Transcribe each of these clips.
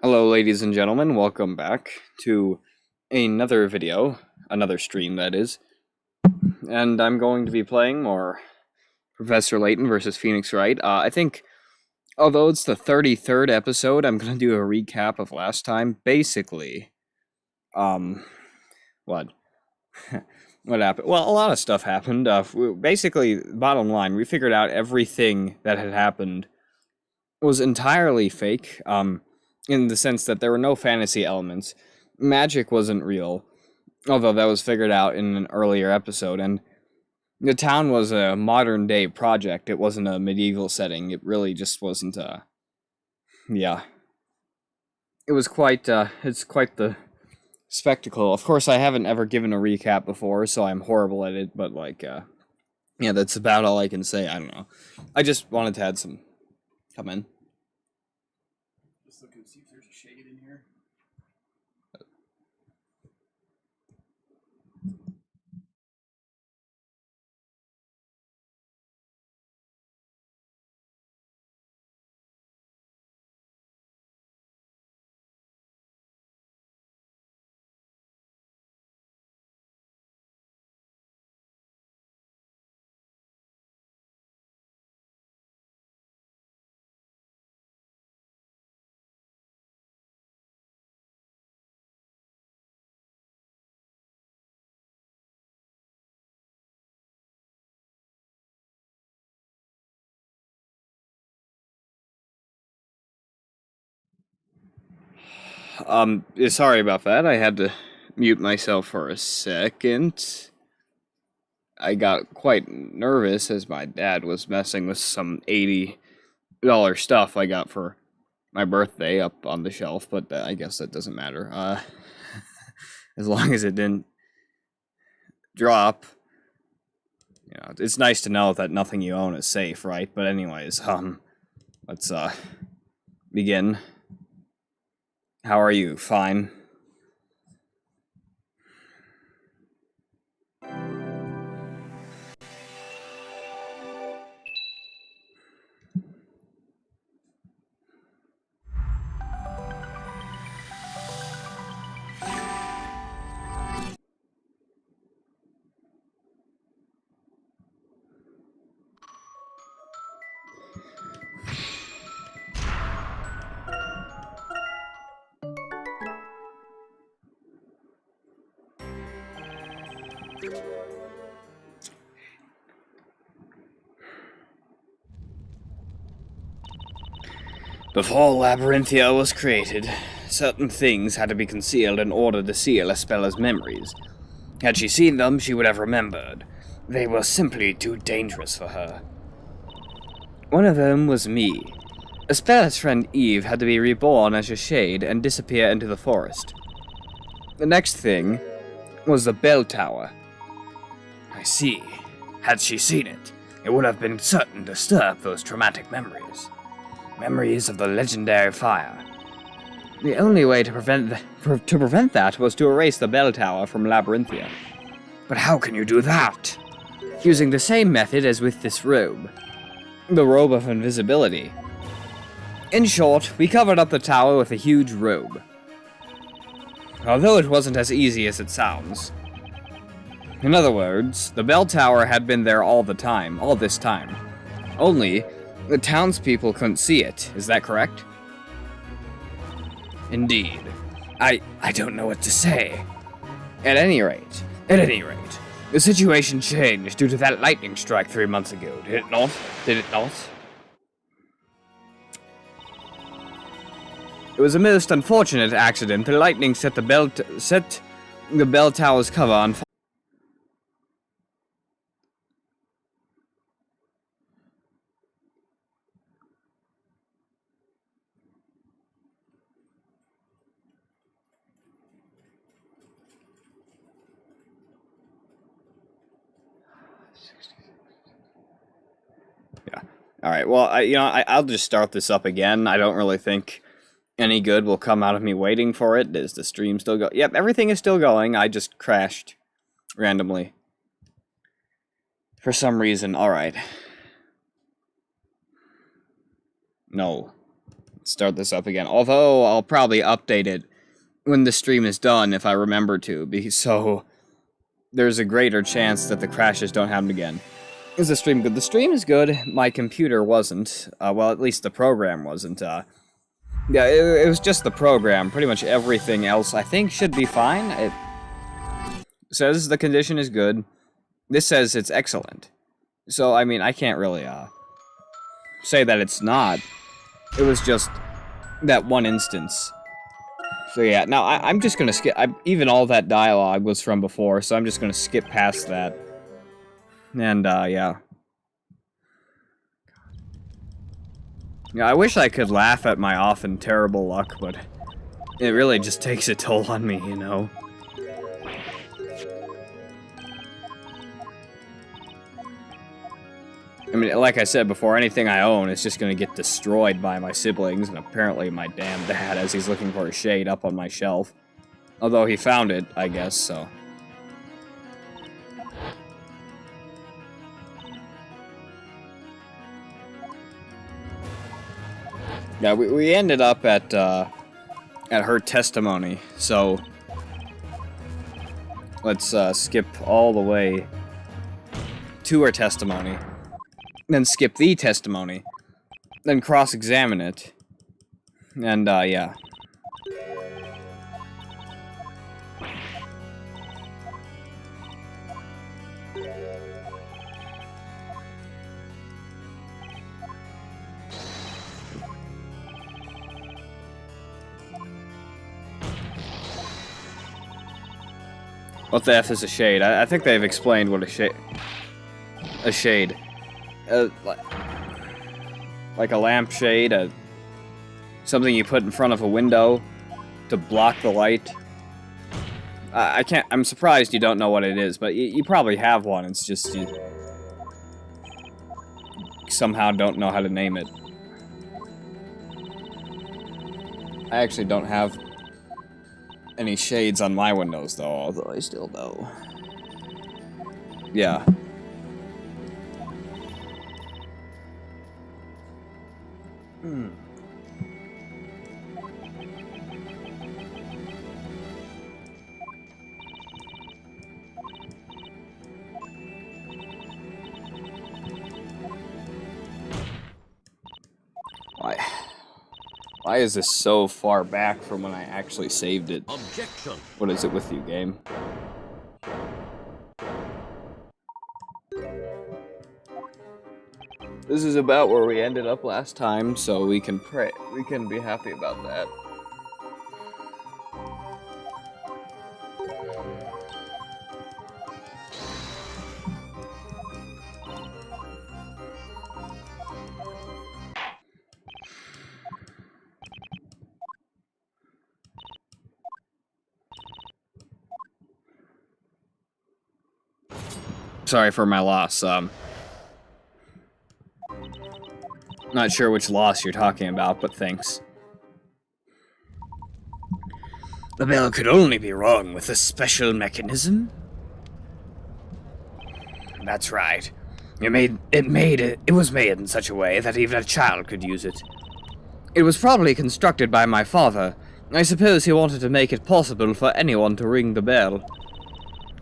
Hello, ladies and gentlemen. Welcome back to another video, another stream, that is. And I'm going to be playing more Professor Layton versus Phoenix Wright. I think, although it's the 33rd episode, I'm going to do a recap of last time. Basically, what? What happened? Well, a lot of stuff happened. Basically, bottom line, we figured out everything that had happened was entirely fake. In the sense that there were no fantasy elements. Magic wasn't real, although that was figured out in an earlier episode, and the town was a modern day project. It wasn't a medieval setting. It really just wasn't yeah. It was quite it's quite the spectacle. Of course, I haven't ever given a recap before, so I'm horrible at it, but yeah, that's about all I can say. I don't know. I just wanted to add some come in. Just look and see if there's a shade in here. Sorry about that. I had to mute myself for a second. I got quite nervous as my dad was messing with some $80 stuff I got for my birthday up on the shelf, but I guess that doesn't matter. As long as it didn't drop. You know, it's nice to know that nothing you own is safe, right? But anyways, let's begin. How are you? Fine. Before Labyrinthia was created, certain things had to be concealed in order to seal Espella's memories. Had she seen them, she would have remembered. They were simply too dangerous for her. One of them was me. Espella's friend Eve had to be reborn as a shade and disappear into the forest. The next thing was the bell tower. I see. Had she seen it, it would have been certain to stir up those traumatic memories. Memories of the legendary fire. The only way to prevent that was to erase the bell tower from Labyrinthia. But how can you do that? Using the same method as with this robe. The robe of invisibility. In short, we covered up the tower with a huge robe. Although it wasn't as easy as it sounds. In other words, the bell tower had been there all this time. Only, the townspeople couldn't see it, is that correct? Indeed. I don't know what to say. At any rate, the situation changed due to that lightning strike 3 months ago, did it not? Did it not? It was a most unfortunate accident. The lightning set the bell tower's cover on fire. Yeah. All right. Well, I'll just start this up again. I don't really think any good will come out of me waiting for it. Is the stream still go? Yep, everything is still going. I just crashed randomly for some reason. All right. No. start this up again. Although I'll probably update it when the stream is done if I remember to, so there's a greater chance that the crashes don't happen again. Is the stream good? The stream is good. My computer wasn't. Well, at least the program wasn't. Yeah, it was just the program. Pretty much everything else, I think, should be fine. It says the condition is good. This says it's excellent. So, I mean, I can't really, say that it's not. It was just that one instance. So, yeah, now I'm just gonna skip. Even all that dialogue was from before, so I'm just gonna skip past that. And, yeah. Yeah, I wish I could laugh at my often terrible luck, but it really just takes a toll on me, you know? I mean, like I said before, anything I own is just gonna get destroyed by my siblings, and apparently my damn dad as he's looking for a shade up on my shelf. Although he found it, I guess, so. Yeah, we ended up at her testimony, so let's skip all the way to her testimony, then skip the testimony, then cross-examine it, and yeah. What the F is a shade? I think they've explained what a shade... A shade. Like a lampshade, something you put in front of a window to block the light. I'm surprised you don't know what it is, but you probably have one, it's just you somehow don't know how to name it. I actually don't have any shades on my windows, though, although I still know. Yeah. Why is this so far back from when I actually saved it? Objection. What is it with you, game? This is about where we ended up last time, so we can pray. We can be happy about that. Sorry for my loss, not sure which loss you're talking about, but thanks. The bell could only be wrong with a special mechanism? That's right. It was made in such a way that even a child could use it. It was probably constructed by my father. I suppose he wanted to make it possible for anyone to ring the bell.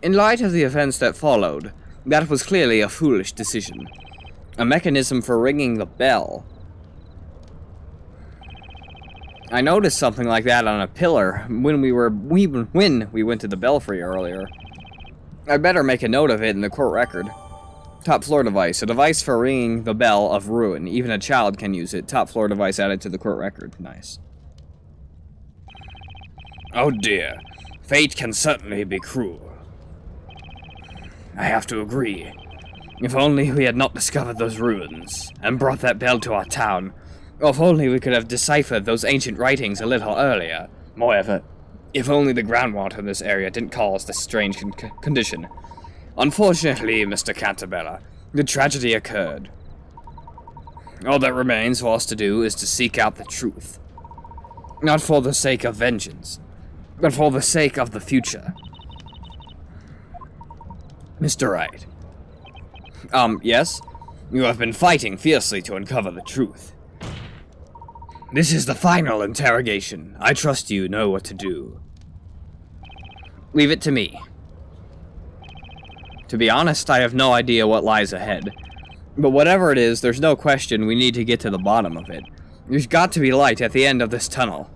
In light of the events that followed, that was clearly a foolish decision. A mechanism for ringing the bell. I noticed something like that on a pillar when we went to the belfry earlier. I'd better make a note of it in the court record. Top floor device. A device for ringing the bell of ruin. Even a child can use it. Top floor device added to the court record. Nice. Oh dear. Fate can certainly be cruel. I have to agree. If only we had not discovered those ruins, and brought that bell to our town. Or if only we could have deciphered those ancient writings a little earlier. Moreover, if only the groundwater in this area didn't cause this strange condition. Unfortunately, Mr. Cantabella, the tragedy occurred. All that remains for us to do is to seek out the truth. Not for the sake of vengeance, but for the sake of the future. Mr. Wright. Yes? You have been fighting fiercely to uncover the truth. This is the final interrogation. I trust you know what to do. Leave it to me. To be honest, I have no idea what lies ahead. But whatever it is, there's no question we need to get to the bottom of it. There's got to be light at the end of this tunnel.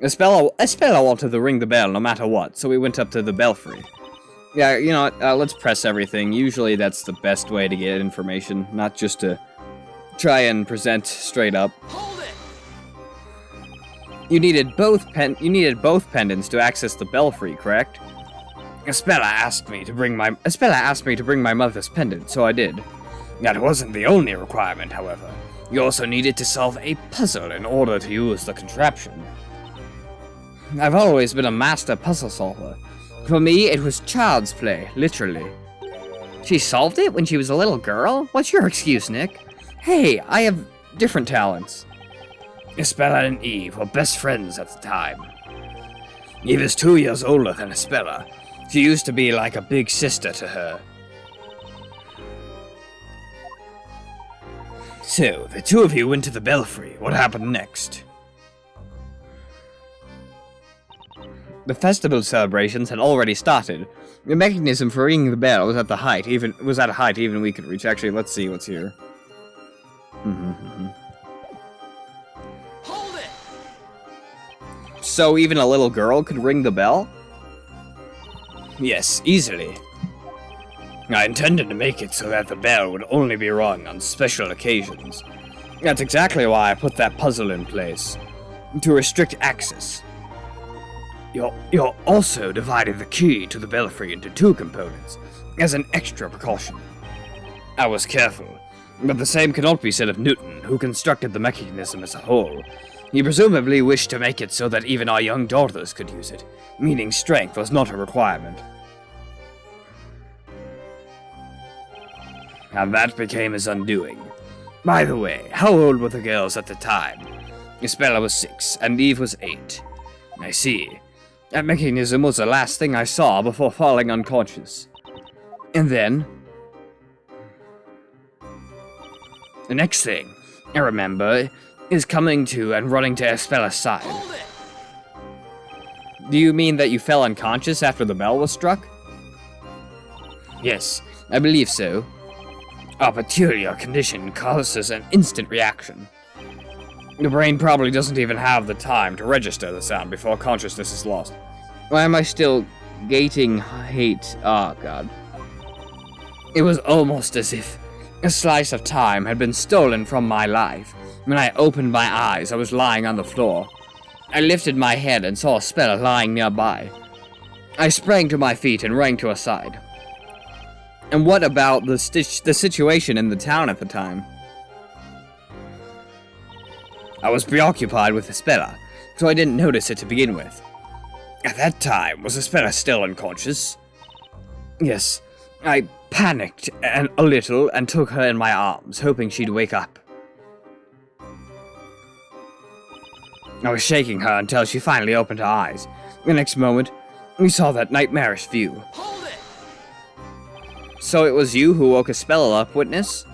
Espella wanted to ring the bell no matter what, so we went up to the belfry. Yeah, you know what, let's press everything. Usually that's the best way to get information, not just to try and present straight up. Hold it! You needed both pendants to access the belfry, correct? Espella asked me to bring my mother's pendant, so I did. That wasn't the only requirement, however. You also needed to solve a puzzle in order to use the contraption. I've always been a master puzzle solver. For me, it was child's play, literally. She solved it when she was a little girl? What's your excuse, Nick? Hey, I have different talents. Espella and Eve were best friends at the time. Eve is 2 years older than Espella. She used to be like a big sister to her. So, the two of you went to the belfry. What happened next? The festival celebrations had already started. The mechanism for ringing the bell was at a height even we could reach. Actually, let's see what's here. Hold it! So even a little girl could ring the bell? Yes, easily. I intended to make it so that the bell would only be rung on special occasions. That's exactly why I put that puzzle in place. To restrict access. You're also dividing the key to the belfry into 2 components, as an extra precaution. I was careful, but the same cannot be said of Newton, who constructed the mechanism as a whole. He presumably wished to make it so that even our young daughters could use it, meaning strength was not a requirement. And that became his undoing. By the way, how old were the girls at the time? Espella was 6, and Eve was 8. I see. That mechanism was the last thing I saw before falling unconscious. And then... the next thing I remember is coming to and running to Espella's side. Hold it! Do you mean that you fell unconscious after the bell was struck? Yes, I believe so. A peculiar condition causes an instant reaction. The brain probably doesn't even have the time to register the sound before consciousness is lost. Why am I still gating hate? Oh, God. It was almost as if a slice of time had been stolen from my life. When I opened my eyes, I was lying on the floor. I lifted my head and saw Espella lying nearby. I sprang to my feet and ran to her side. And what about the situation in the town at the time? I was preoccupied with Espella, so I didn't notice it to begin with. At that time, was Espella still unconscious? Yes, I panicked a little and took her in my arms, hoping she'd wake up. I was shaking her until she finally opened her eyes. The next moment, we saw that nightmarish view. Hold it! So it was you who woke Espella up, witness?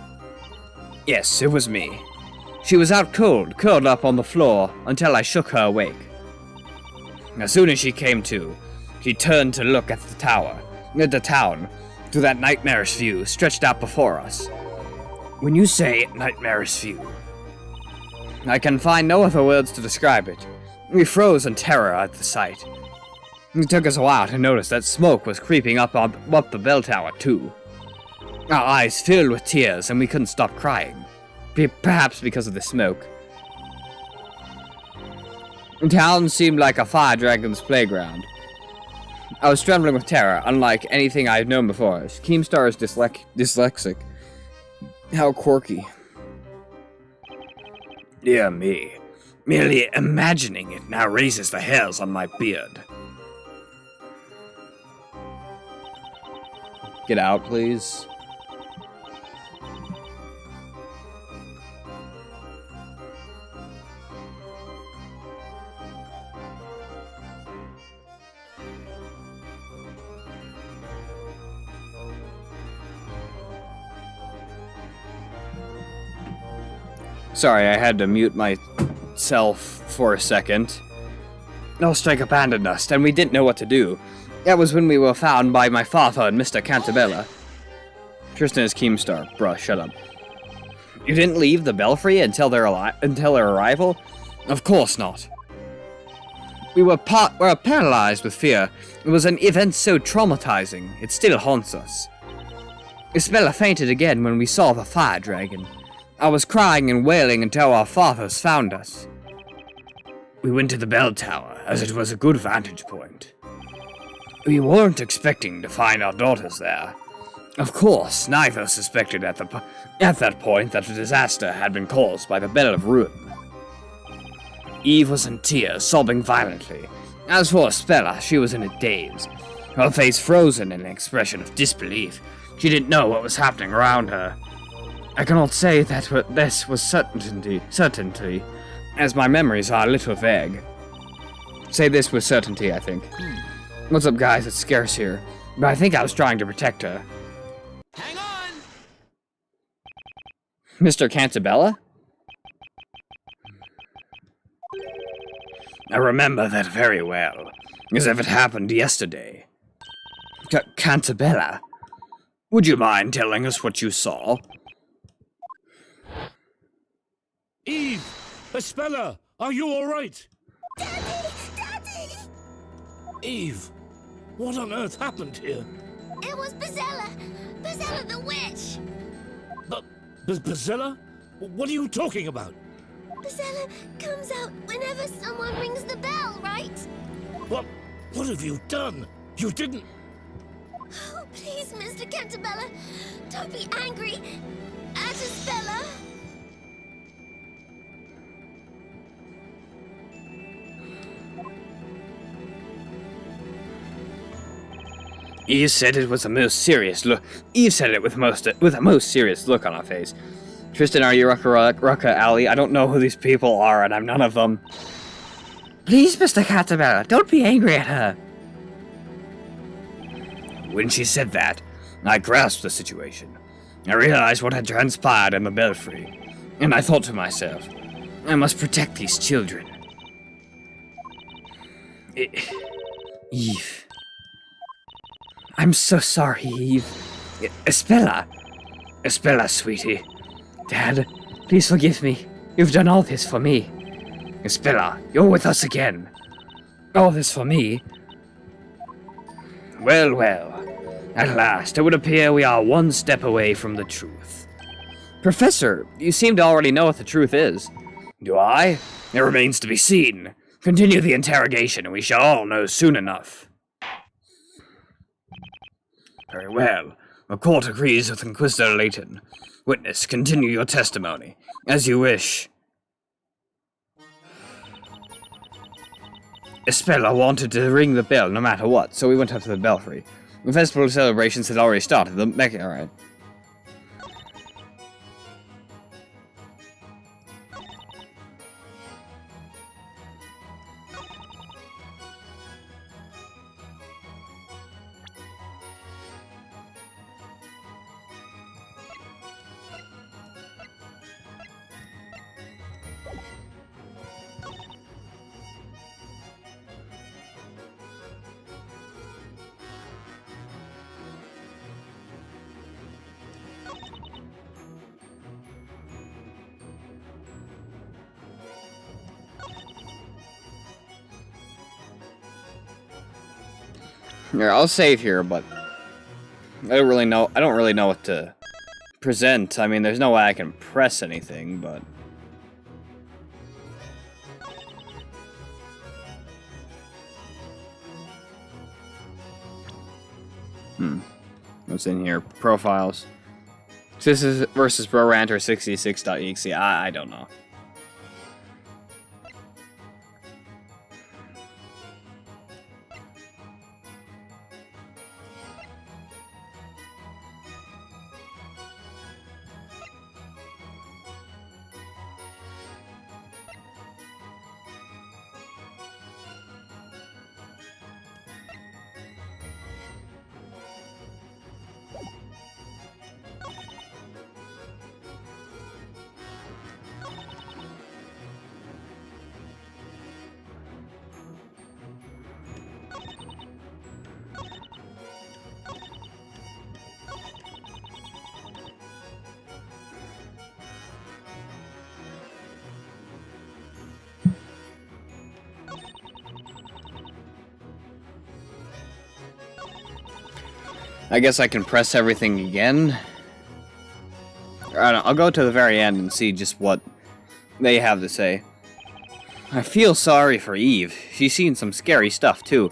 Yes, it was me. She was out cold, curled up on the floor, until I shook her awake. As soon as she came to, she turned to look at the town, to that nightmarish view stretched out before us. When you say nightmarish view, I can find no other words to describe it. We froze in terror at the sight. It took us a while to notice that smoke was creeping up the bell tower, too. Our eyes filled with tears, and we couldn't stop crying. Perhaps because of the smoke. The town seemed like a fire dragon's playground. I was trembling with terror, unlike anything I had known before. Keemstar is dyslexic. How quirky. Dear me. Merely imagining it now raises the hairs on my beard. Get out, please. Sorry, I had to mute myself for a second. Strike abandoned us, and we didn't know what to do. That was when we were found by my father and Mr. Cantabella. Tristan is Keemstar. Bruh, shut up. You didn't leave the Belfry until their arrival? Of course not. We were paralyzed with fear. It was an event so traumatizing, it still haunts us. Isabella fainted again when we saw the fire dragon. I was crying and wailing until our fathers found us. We went to the bell tower, as it was a good vantage point. We weren't expecting to find our daughters there. Of course, neither suspected at that point that the disaster had been caused by the Bell of Ruin. Eve was in tears, sobbing violently. As for Isabella, she was in a daze, her face frozen in an expression of disbelief. She didn't know what was happening around her. I cannot say that this was certainty, as my memories are a little vague. Say this with certainty, I think. What's up, guys? It's scarce here, but I think I was trying to protect her. Hang on! Mr. Cantabella? I remember that very well, as if it happened yesterday. Cantabella? Would you mind telling us what you saw? Eve! Espella! Are you alright? Daddy! Daddy! Eve! What on earth happened here? It was Bazella! Bazella the witch! Bazilla? What are you talking about? Bazella comes out whenever someone rings the bell, right? What have you done? You didn't... Oh, please, Mr. Cantabella, don't be angry at Isabella. Eve said it was a most serious look. Eve said it with a most serious look on her face. Tristan, are you Rucka Alley? I don't know who these people are, and I'm none of them. Please, Mr. Cantabella, don't be angry at her. When she said that, I grasped the situation. I realized what had transpired in the belfry, and I thought to myself, I must protect these children. Eve. I'm so sorry, Eve. Espella, sweetie. Dad, please forgive me. You've done all this for me. Espella, you're with us again. All this for me? Well, well. At last, it would appear we are one step away from the truth. Professor, you seem to already know what the truth is. Do I? It remains to be seen. Continue the interrogation, and we shall all know soon enough. Very well. The court agrees with Inquisitor Layton. Witness, continue your testimony, as you wish. Espella wanted to ring the bell no matter what, so we went up to the belfry. The festival celebrations had already started. Alright. Here, I'll save here, but I don't really know what to present. I mean, there's no way I can press anything, but what's in here? Profiles. This is versus BroRanter 66.exe. I don't know. I guess I can press everything again. I don't know, I'll go to the very end and see just what they have to say. I feel sorry for Eve. She's seen some scary stuff, too.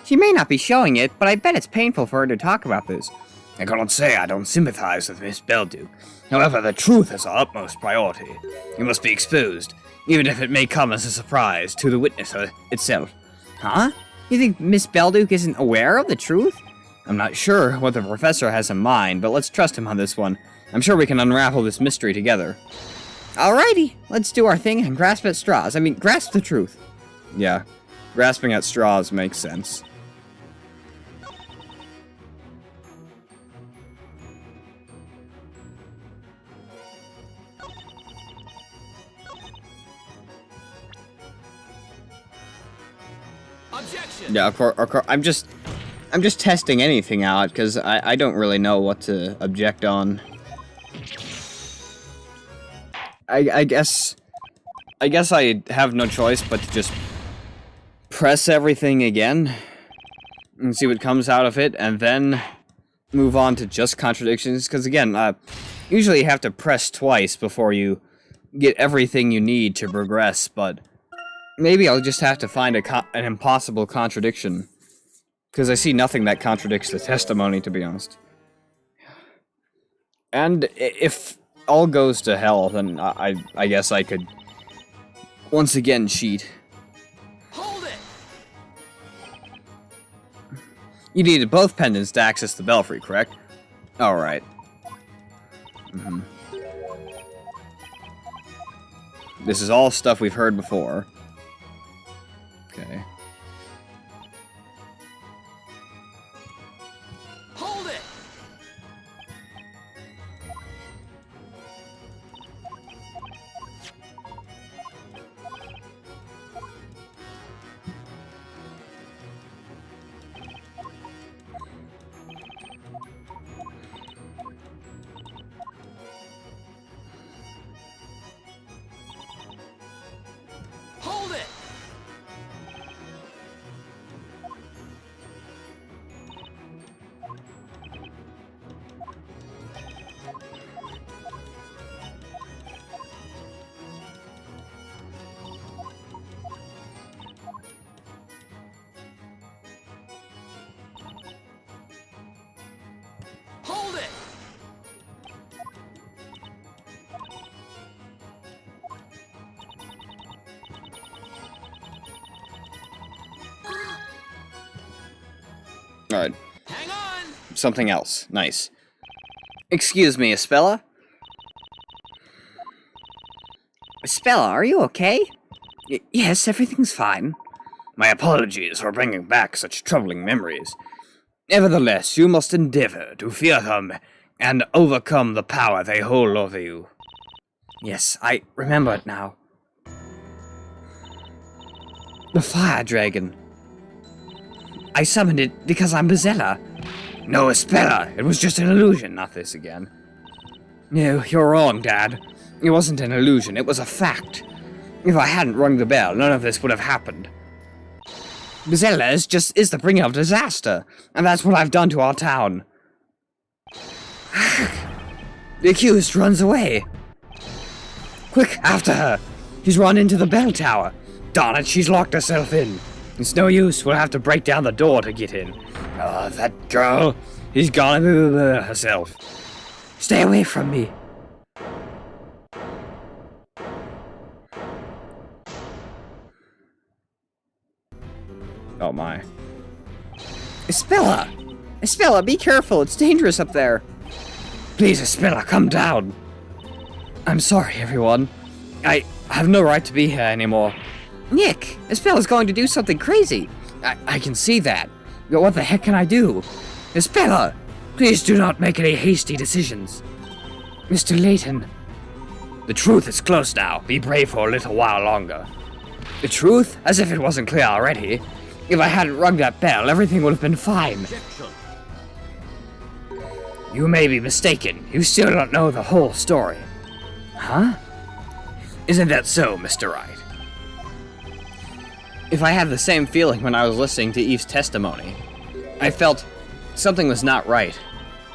She may not be showing it, but I bet it's painful for her to talk about this. I cannot say I don't sympathize with Miss Beldew. However, the truth is our utmost priority. It must be exposed, even if it may come as a surprise to the witness itself. Huh? You think Miss Beldew isn't aware of the truth? I'm not sure what the professor has in mind, but let's trust him on this one. I'm sure we can unravel this mystery together. Alrighty, let's do our thing and grasp at straws. I mean, grasp the truth. Yeah, grasping at straws makes sense. Objection! Yeah, of course, I'm just testing anything out, because I don't really know what to object on. I guess I have no choice but to just press everything again and see what comes out of it, and then move on to just contradictions, because again, usually you have to press twice before you get everything you need to progress, but maybe I'll just have to find an impossible contradiction, because I see nothing that contradicts the testimony, to be honest. And if all goes to hell, then I guess I could once again cheat. Hold it! You needed both pendants to access the belfry, correct? Alright. This is all stuff we've heard before. Okay. Hold it! Hold it! Hold it! Alright. Hang on! Something else. Nice. Excuse me, Espella? Espella, are you okay? Yes, everything's fine. My apologies for bringing back such troubling memories. Nevertheless, you must endeavor to fear them and overcome the power they hold over you. Yes, I remember it now. The fire dragon. I summoned it because I'm Bezella. No, Espella, it was just an illusion. Not this again. No, you're wrong, Dad. It wasn't an illusion, it was a fact. If I hadn't rung the bell, none of this would have happened. Bezella is the bringer of disaster, and that's what I've done to our town. The accused runs away. Quick, after her. She's run into the bell tower. Darn it, she's locked herself in. It's no use, we'll have to break down the door to get in. Oh, that girl. She's gone herself. Stay away from me. Oh my. Espella! Espella, be careful, it's dangerous up there. Please, Espella, come down. I'm sorry, everyone. I have no right to be here anymore. Nick, Espella's going to do something crazy. I can see that. But what the heck can I do? Espella, please do not make any hasty decisions. Mr. Layton. The truth is close now. Be brave for a little while longer. The truth? As if it wasn't clear already. If I hadn't rung that bell, everything would have been fine. Objection! You may be mistaken. You still don't know the whole story. Huh? Isn't that so, Mr. Wright? If I had the same feeling when I was listening to Eve's testimony, I felt Something was not right.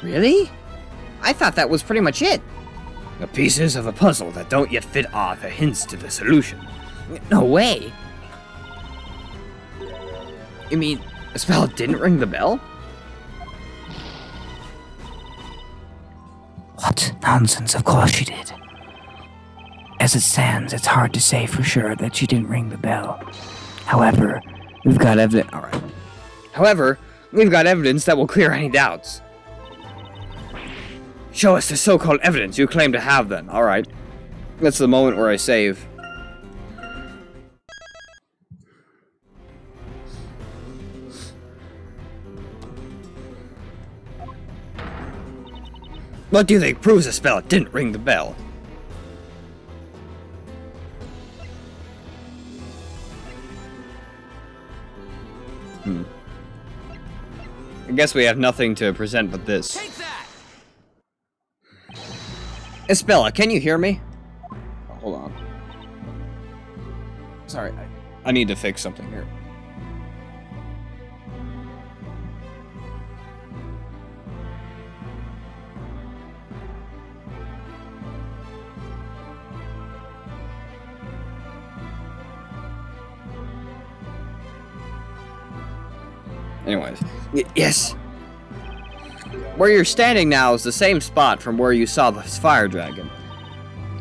Really? I thought that was pretty much it. The pieces of a puzzle that don't yet fit are the hints to the solution. No way. You mean, Isabella didn't ring the bell? What nonsense, of course she did. As it stands, it's hard to say for sure that she didn't ring the bell. However, we've got evidence. Alright. However, we've got evidence that will clear any doubts. Show us the so-called evidence you claim to have then. Alright. That's the moment where I save. What do you think proves Isabella didn't ring the bell? I guess we have nothing to present but this. Take that! Isabella, can you hear me? Oh, hold on. Sorry, I need to fix something here. Anyways, yes. Where you're standing now is the same spot from where you saw the fire dragon.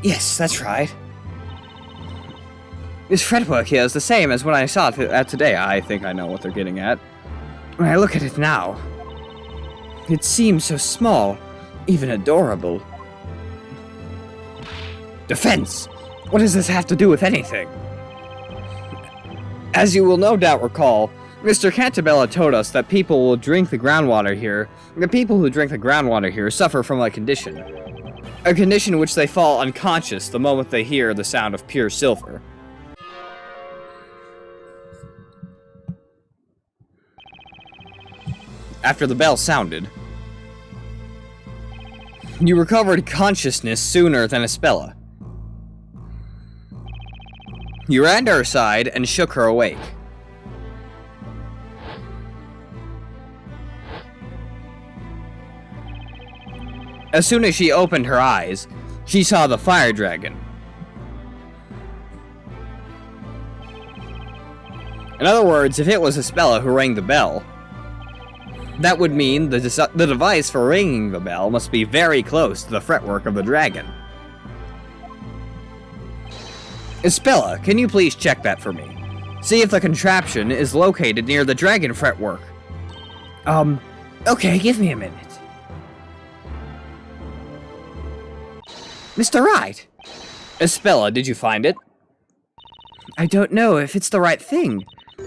Yes, that's right. This fretwork here is the same as when I saw it today. I think I know what they're getting at. When I look at it now, it seems so small, even adorable. Defense! What does this have to do with anything? As you will no doubt recall, Mr. Cantabella told us that people will drink the groundwater here. The people who drink the groundwater here suffer from a condition in which they fall unconscious the moment they hear the sound of pure silver. After the bell sounded, you recovered consciousness sooner than Isabella. You ran to her side and shook her awake. As soon as she opened her eyes, she saw the fire dragon. In other words, if it was Isabella who rang the bell, that would mean the device for ringing the bell must be very close to the fretwork of the dragon. Isabella, can you please check that for me? See if the contraption is located near the dragon fretwork. Okay, give me a minute. Mr. Wright! Isabella, did you find it? I don't know if it's the right thing,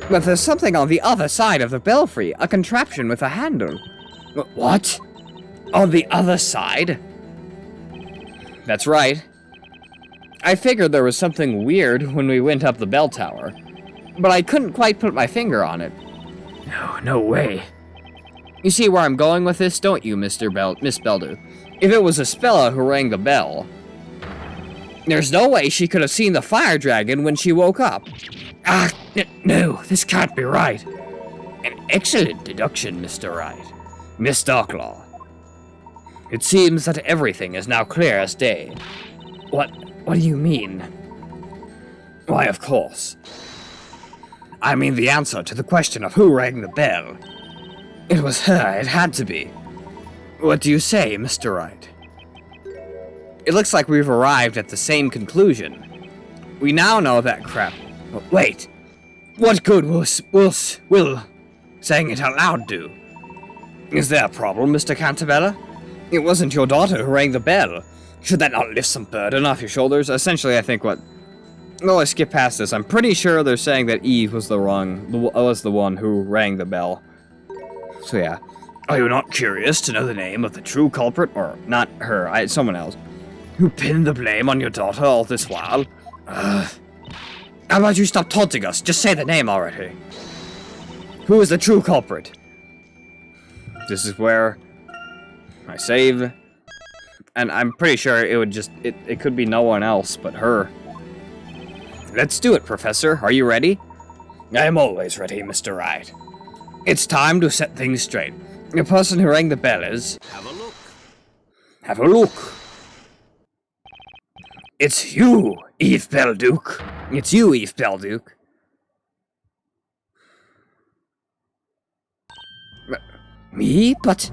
but there's something on the other side of the belfry, a contraption with a handle. What? On the other side? That's right. I figured there was something weird when we went up the bell tower, but I couldn't quite put my finger on it. No way. You see where I'm going with this, don't you, Miss Belder? If it was Isabella who rang the bell, there's no way she could have seen the fire dragon when she woke up. No, this can't be right. An excellent deduction, Mr. Wright. Miss Darklaw. It seems that everything is now clear as day. What do you mean? Why, of course. I mean the answer to the question of who rang the bell. It was her, it had to be. What do you say, Mr. Wright? It looks like we've arrived at the same conclusion. We now know that crap. Wait, what good will saying it out loud do? Is there a problem, Mr. Cantabella? It wasn't your daughter who rang the bell. Should that not lift some burden off your shoulders? Essentially, I think what... Well, let's skip past this. I'm pretty sure they're saying that Eve was the one who rang the bell. So yeah. Are you not curious to know the name of the true culprit? Or not her, someone else. Who pinned the blame on your daughter all this while? How about you stop taunting us? Just say the name already. Who is the true culprit? This is where I save. And I'm pretty sure it would just... It could be no one else but her. Let's do it, Professor. Are you ready? I am always ready, Mr. Wright. It's time to set things straight. The person who rang the bell is... Have a look. Have a look. It's you, Eve Belduke. It's you, Eve Belduke. Me? But...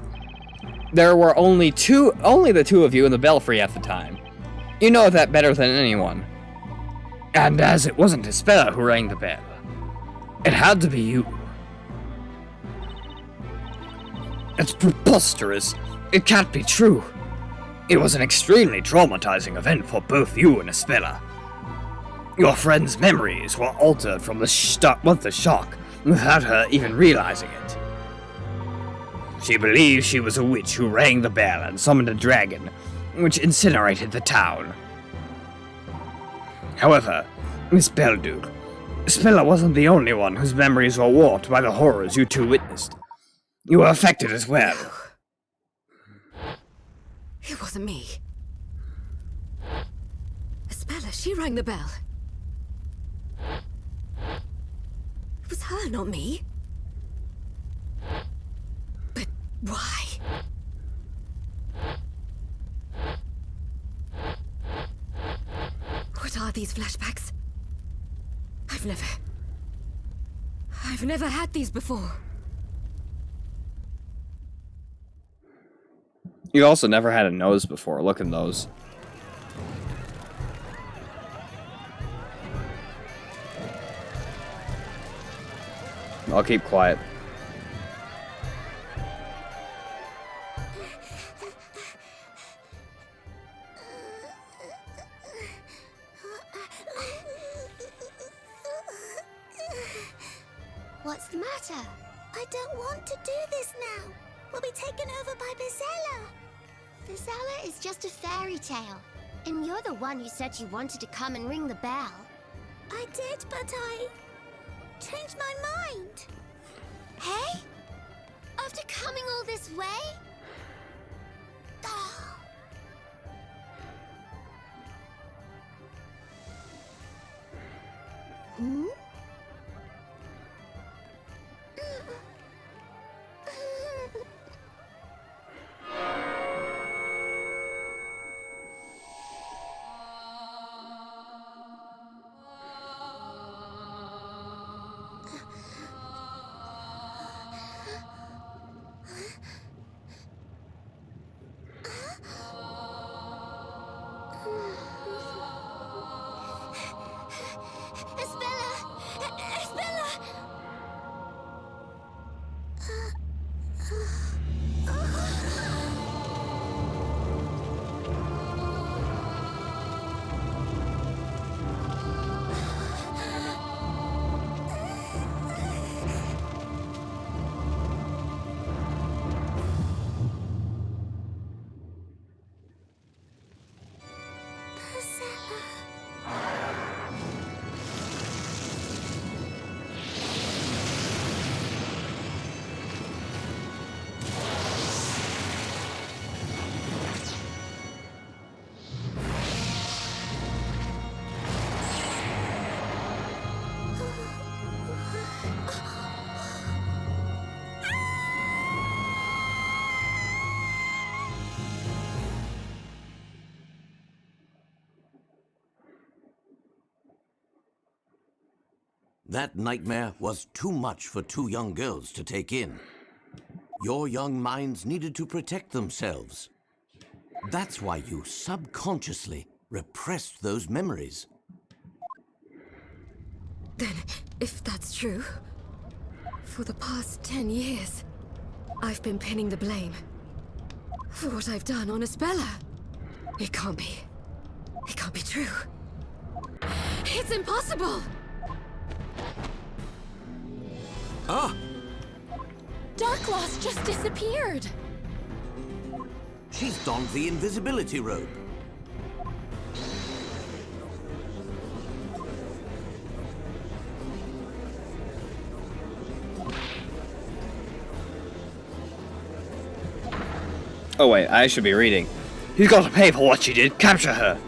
There were only the two of you in the belfry at the time. You know that better than anyone. And as it wasn't Isabella who rang the bell, it had to be you. It's preposterous. It can't be true. It was an extremely traumatizing event for both you and Isabella. Your friend's memories were altered from the shock without her even realizing it. She believes she was a witch who rang the bell and summoned a dragon, which incinerated the town. However, Miss Belduke, Isabella wasn't the only one whose memories were warped by the horrors you two witnessed. You were affected as well. It wasn't me. Isabella, she rang the bell. It was her, not me. But why? What are these flashbacks? I've never had these before. You also never had a nose before. Look at those. I'll keep quiet. What's the matter? I don't want to do this now. We'll be taken over by Bizella. Bizella is just a fairy tale. And you're the one who said you wanted to come and ring the bell. I did, but I changed my mind. Hey? After coming all this way? Oh. Hmm? That nightmare was too much for two young girls to take in. Your young minds needed to protect themselves. That's why you subconsciously repressed those memories. Then, if that's true, for the past 10 years, I've been pinning the blame for what I've done on Isabella. It can't be. It can't be true. It's impossible! Ah! Darkloss just disappeared! She's donned the invisibility robe. Oh wait, I should be reading. He's got to pay for what she did. Capture her.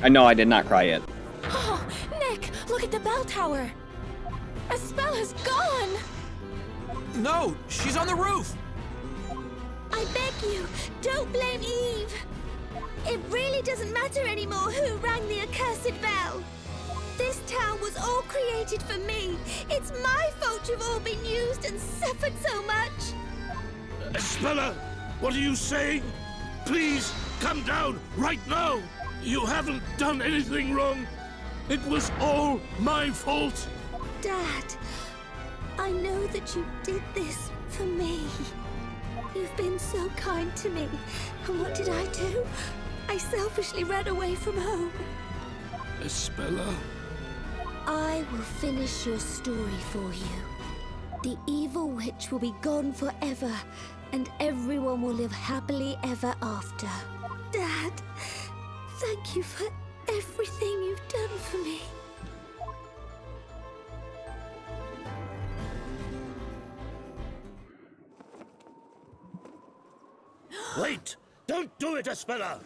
I know I did not cry yet. Oh, Nick, look at the bell tower. Isabela's gone. No, she's on the roof! I beg you, don't blame Eve. It really doesn't matter anymore who rang the accursed bell. This town was all created for me. It's my fault you've all been used and suffered so much. Espella, what are you saying? Please, come down right now! You haven't done anything wrong. It was all my fault. Dad, I know that you did this for me. You've been so kind to me. And what did I do? I selfishly ran away from home. Espella? I will finish your story for you. The evil witch will be gone forever, and everyone will live happily ever after. Dad, thank you for everything you've done for me. Wait! Don't do it, Espella!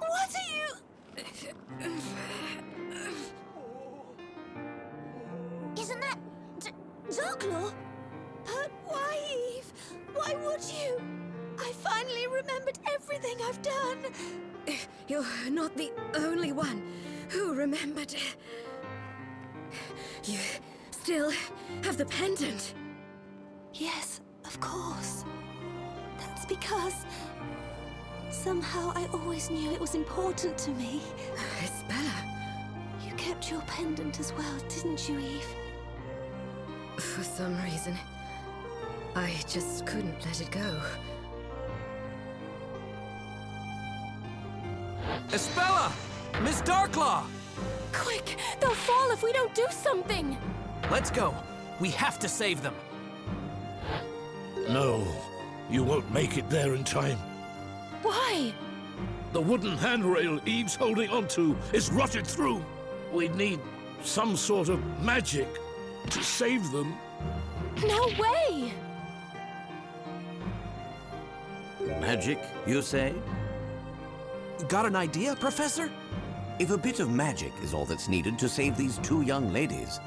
What are you... Isn't that... Darklaw? But why, Eve? Why would you? I finally remembered everything I've done. You're not the only one who remembered. You still have the pendant. Yes, of course. That's because... somehow I always knew it was important to me. Espella, You kept your pendant as well, didn't you, Eve? for some reason, I just couldn't let it go. Espella! Miss Darklaw! Quick! They'll fall if we don't do something! Let's go. We have to save them. No, you won't make it there in time. Why? The wooden handrail Eve's holding onto is rotted through. We'd need some sort of magic to save them. No way! Magic, you say? Got an idea, Professor? If a bit of magic is all that's needed to save these two young ladies,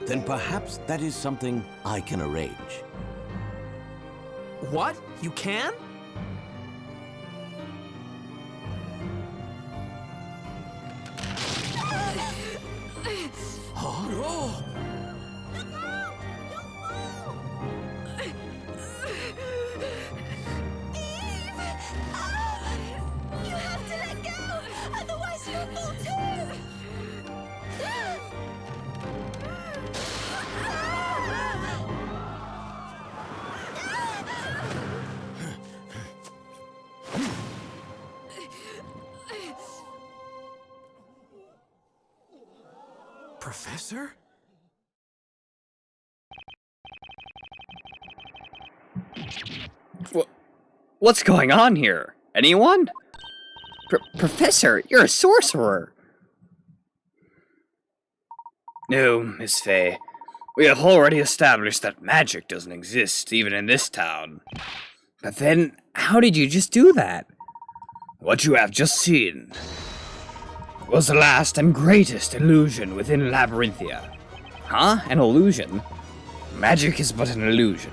then perhaps that is something I can arrange. What? You can? Huh? You have to let go! Otherwise you'll fall too! Professor? What's going on here? Anyone? Professor, you're a sorcerer! No, Miss Fey. We have already established that magic doesn't exist, even in this town. But then, how did you just do that? What you have just seen was the last and greatest illusion within Labyrinthia. Huh? An illusion? Magic is but an illusion,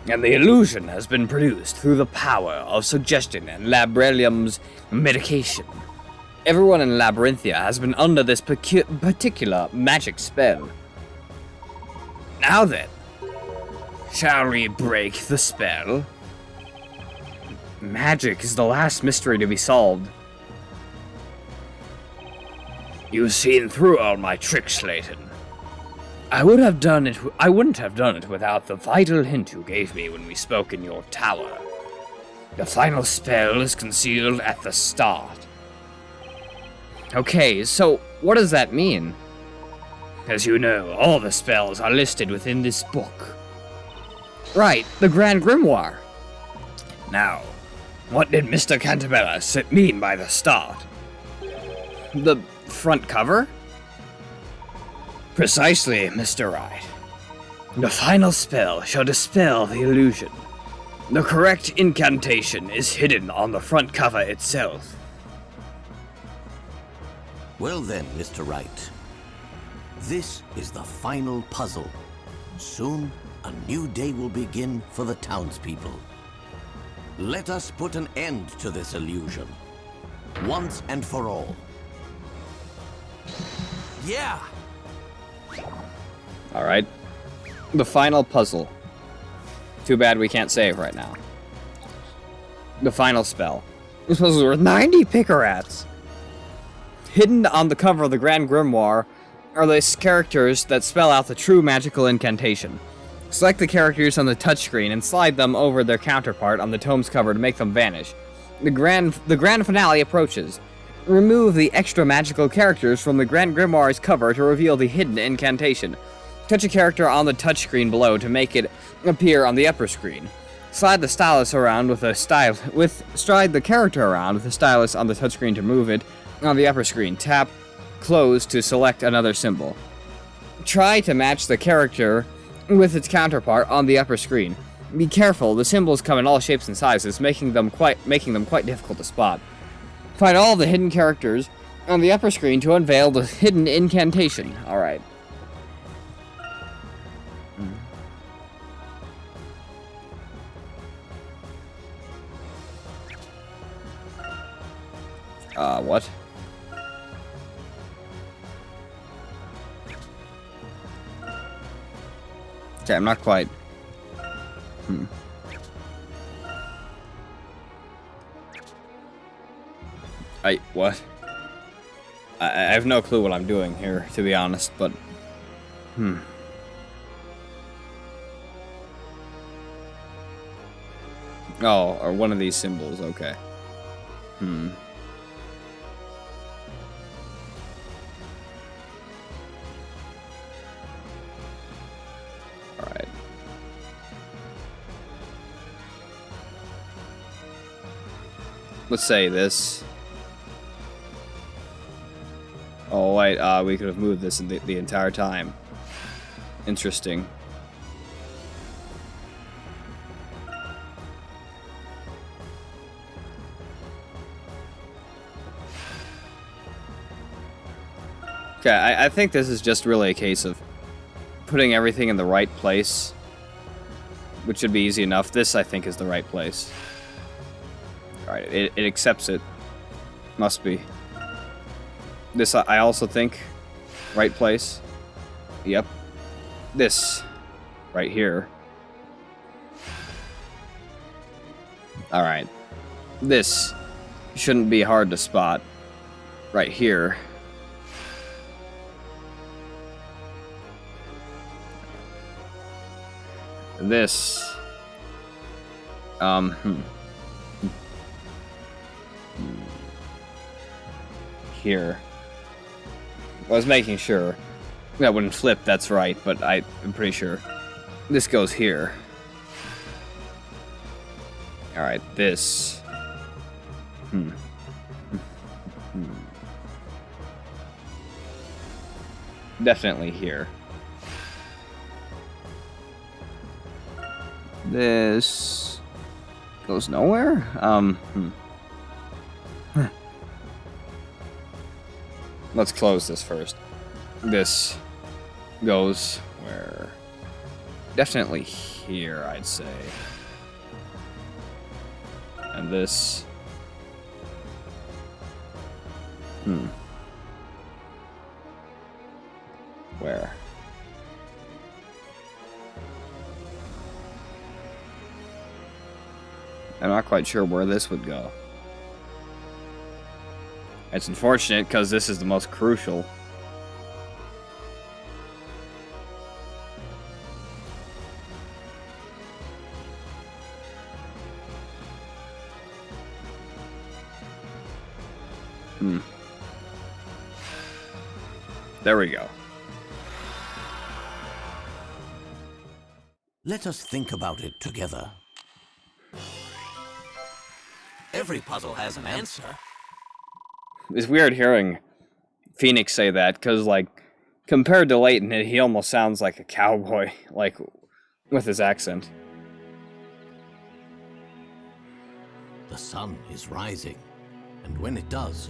and the illusion has been produced through the power of suggestion and Labrelium's medication. Everyone in Labyrinthia has been under this particular magic spell. Now then, shall we break the spell? Magic is the last mystery to be solved. You've seen through all my tricks, Layton. I wouldn't have done it without the vital hint you gave me when we spoke in your tower. The final spell is concealed at the start. Okay, so what does that mean? As you know, all the spells are listed within this book. Right, the Grand Grimoire. Now, What did Mr. Cantabella mean by the start? The front cover? Precisely, Mr. Wright. The final spell shall dispel the illusion. The correct incantation is hidden on the front cover itself. Well then, Mr. Wright. This is the final puzzle. Soon, a new day will begin for the townspeople. Let us put an end to this illusion. Once and for all. Yeah! Alright. The final puzzle. Too bad we can't save right now. The final spell. This puzzle is worth 90 Picarats! Hidden on the cover of the Grand Grimoire are the characters that spell out the true magical incantation. Select the characters on the touchscreen and slide them over their counterpart on the tome's cover to make them vanish. The grand finale approaches. Remove the extra magical characters from the Grand Grimoire's cover to reveal the hidden incantation. Touch a character on the touchscreen below to make it appear on the upper screen. Slide the stylus around with a stride the character around with the stylus on the touchscreen to move it on the upper screen. Tap close to select another symbol. Try to match the character with its counterpart on the upper screen. Be careful, the symbols come in all shapes and sizes, making them quite difficult to spot. Find all the hidden characters on the upper screen to unveil the hidden incantation. Alright. What? Okay, I'm not quite. What? I have no clue what I'm doing here, to be honest, but... Oh, or one of these symbols, okay. Alright. Let's say this. Oh, wait, we could have moved this the entire time. Interesting. Okay, I think this is just really a case of putting everything in the right place, which should be easy enough. This, I think, is the right place. Alright, it accepts it. Must be. This, I also think, right place. Yep. This, right here. Alright. This shouldn't be hard to spot. Right here. This. Here. I was making sure. That wouldn't flip, that's right, but I'm pretty sure. This goes here. Alright, this. Definitely here. This goes nowhere? Let's close this first. This goes where? Definitely here, I'd say. And this... Where? I'm not quite sure where this would go. It's unfortunate because this is the most crucial. There we go. Let us think about it together. Every puzzle has an answer. It's weird hearing Phoenix say that, because, like, compared to Layton, he almost sounds like a cowboy, like, with his accent. The sun is rising, and when it does,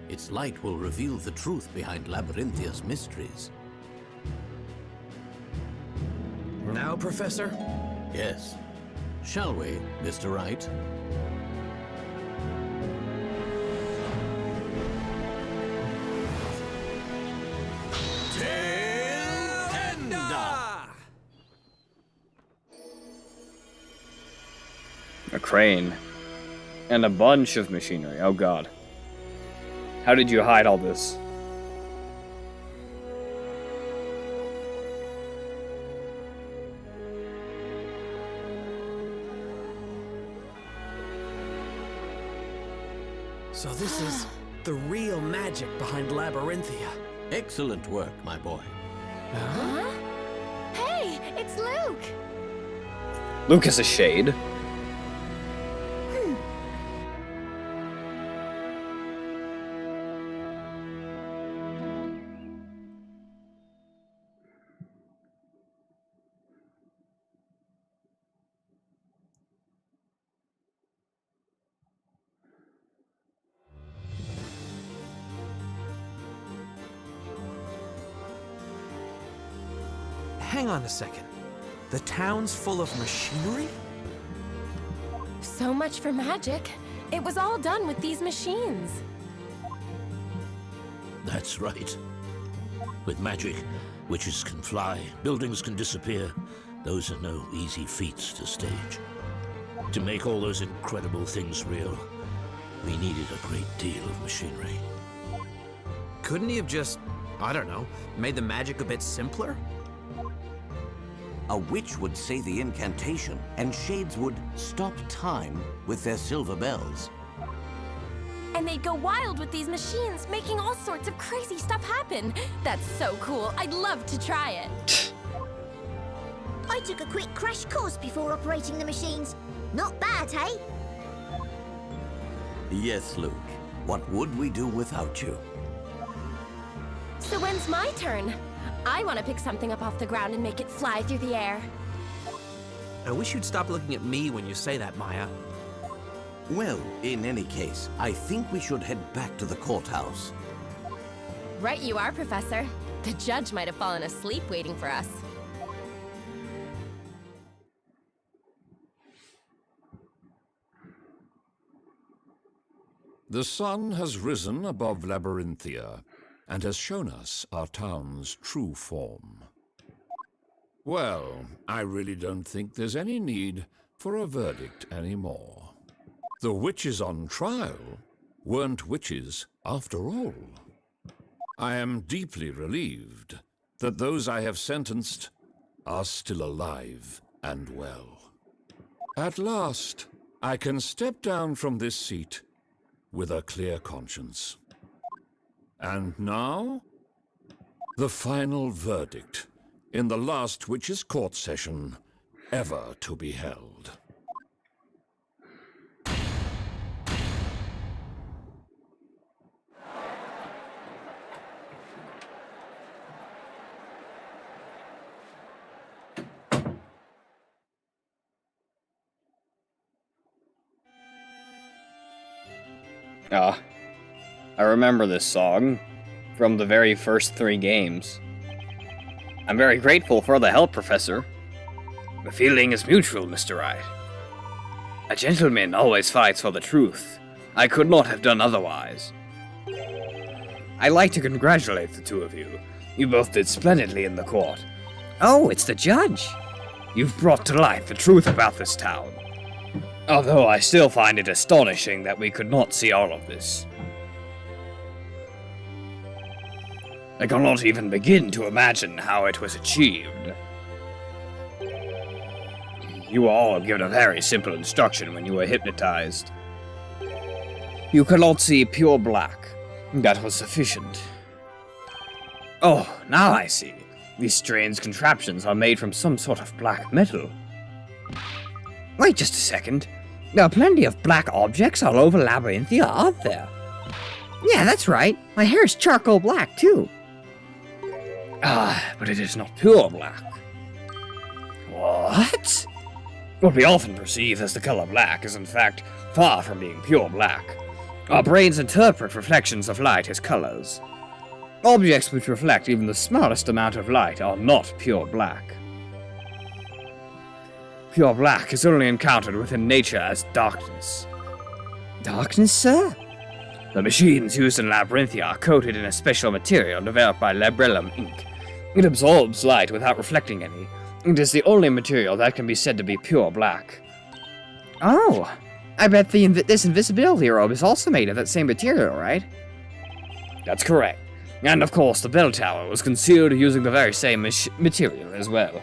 its light will reveal the truth behind Labyrinthia's mysteries. Now, Professor? Yes. Shall we, Mr. Wright? A crane. And a bunch of machinery. Oh god. How did you hide all this? So this is the real magic behind Labyrinthia. Excellent work, my boy. Huh? Hey, it's Luke! Luke is a shade. Hang on a second. The town's full of machinery? So much for magic. It was all done with these machines. That's right. With magic, witches can fly, buildings can disappear. Those are no easy feats to stage. To make all those incredible things real, we needed a great deal of machinery. Couldn't he have just, I don't know, made the magic a bit simpler? A witch would say the incantation, and shades would stop time with their silver bells. And they'd go wild with these machines, making all sorts of crazy stuff happen. That's so cool. I'd love to try it. I took a quick crash course before operating the machines. Not bad, hey? Yes, Luke. What would we do without you? So when's my turn? I want to pick something up off the ground and make it fly through the air. I wish you'd stop looking at me when you say that, Maya. Well, in any case, I think we should head back to the courthouse. Right you are, Professor. The judge might have fallen asleep waiting for us. The sun has risen above Labyrinthia, and has shown us our town's true form. Well, I really don't think there's any need for a verdict anymore. The witches on trial weren't witches after all. I am deeply relieved that those I have sentenced are still alive and well. At last, I can step down from this seat with a clear conscience. And now, the final verdict in the last witches' court session ever to be held. I remember this song from the very first 3 games. I'm very grateful for the help, Professor. The feeling is mutual, Mr. Wright. A gentleman always fights for the truth. I could not have done otherwise. I'd like to congratulate the two of you. You both did splendidly in the court. Oh, it's the judge! You've brought to light the truth about this town. Although I still find it astonishing that we could not see all of this. I cannot even begin to imagine how it was achieved. You were all given a very simple instruction when you were hypnotized. You could not see pure black. That was sufficient. Oh, now I see. These strange contraptions are made from some sort of black metal. Wait just a second. There are plenty of black objects all over Labyrinthia, aren't there? Yeah, that's right. My hair is charcoal black, too. Ah, but it is not pure black. What? What we often perceive as the color black is in fact far from being pure black. Our brains interpret reflections of light as colors. Objects which reflect even the smallest amount of light are not pure black. Pure black is only encountered within nature as darkness. Darkness, sir? The machines used in Labyrinthia are coated in a special material developed by Labrellum Inc. It absorbs light without reflecting any. It is the only material that can be said to be pure black. Oh, I bet this invisibility robe is also made of that same material, right? That's correct. And of course, the bell tower was concealed using the very same material as well.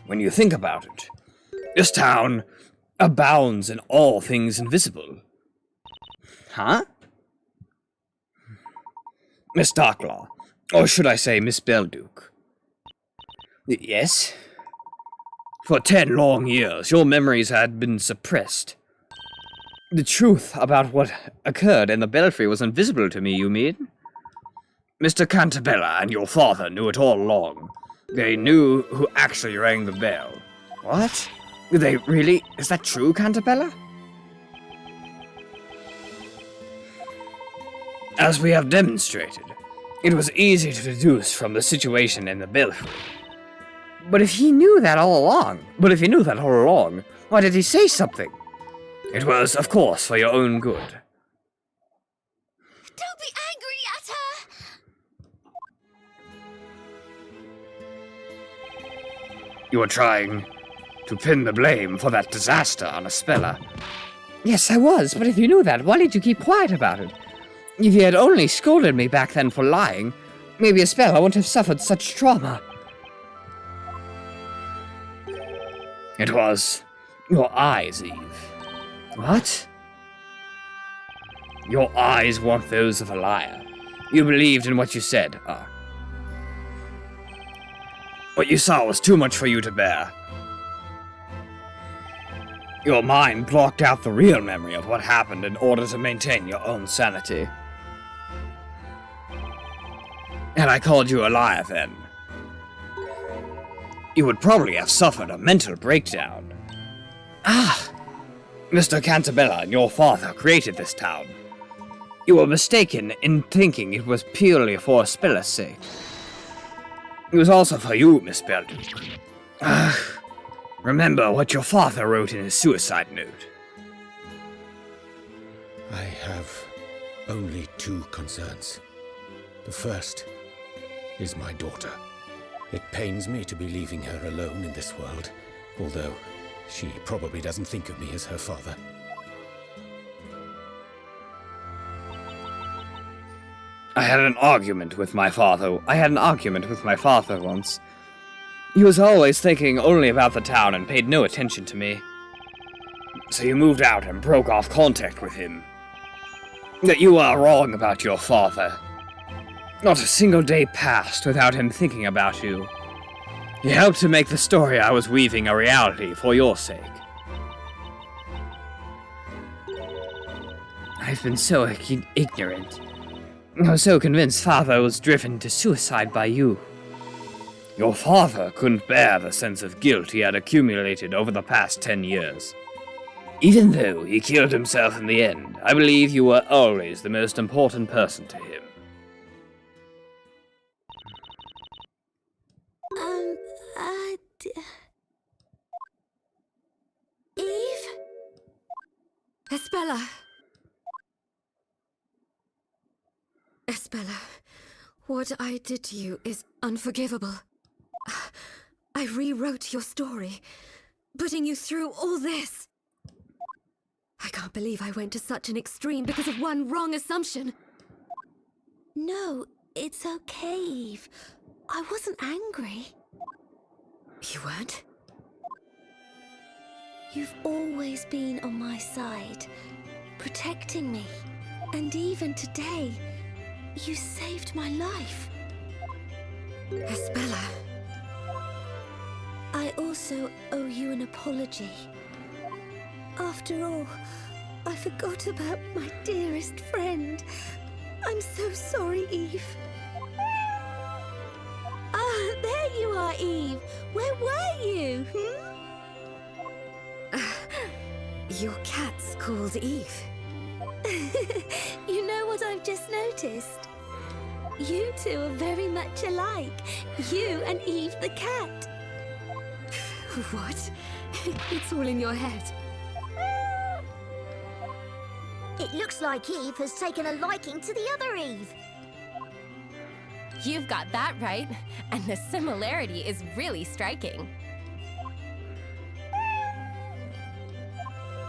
When you think about it, this town abounds in all things invisible. Huh? Miss Darklaw, or should I say Miss Belduke? Yes? For 10 long years, your memories had been suppressed. The truth about what occurred in the belfry was invisible to me, you mean? Mr. Cantabella and your father knew it all along. They knew who actually rang the bell. What? They really? Is that true, Cantabella? As we have demonstrated, it was easy to deduce from the situation in the belfry. But if he knew that all along, why did he say something? It was, of course, for your own good. Don't be angry at her! You were trying to pin the blame for that disaster on a speller. Yes, I was, but if you knew that, why did you keep quiet about it? If you had only scolded me back then for lying, maybe Espella wouldn't have suffered such trauma. It was your eyes, Eve. What? Your eyes weren't those of a liar. You believed in what you said. What you saw was too much for you to bear. Your mind blocked out the real memory of what happened in order to maintain your own sanity. And I called you a liar then. You would probably have suffered a mental breakdown. Mr. Cantabella and your father created this town. You were mistaken in thinking it was purely for Spella's sake. It was also for you, Miss Belduke. Remember what your father wrote in his suicide note. I have only 2 concerns. The first is my daughter. It pains me to be leaving her alone in this world, although she probably doesn't think of me as her father. I had an argument with my father once. He was always thinking only about the town and paid no attention to me. So you moved out and broke off contact with him. That you are wrong about your father. Not a single day passed without him thinking about you. He helped to make the story I was weaving a reality for your sake. I've been so ignorant. I was so convinced Father was driven to suicide by you. Your father couldn't bear the sense of guilt he had accumulated over the past 10 years. Even though he killed himself in the end, I believe you were always the most important person to him. Eve? Espella. Espella, what I did to you is unforgivable. I rewrote your story, putting you through all this. I can't believe I went to such an extreme because of one wrong assumption. No, it's okay, Eve. I wasn't angry. You weren't? You've always been on my side, protecting me. And even today, you saved my life. Espella. I I also owe you an apology. After all, I forgot about my dearest friend. I'm so sorry, Eve. Ah, there you are, Eve. Where were you? Your cat's called Eve. You know what I've just noticed? You two are very much alike. You and Eve the cat. What? It's all in your head. It looks like Eve has taken a liking to the other Eve. You've got that right, and the similarity is really striking.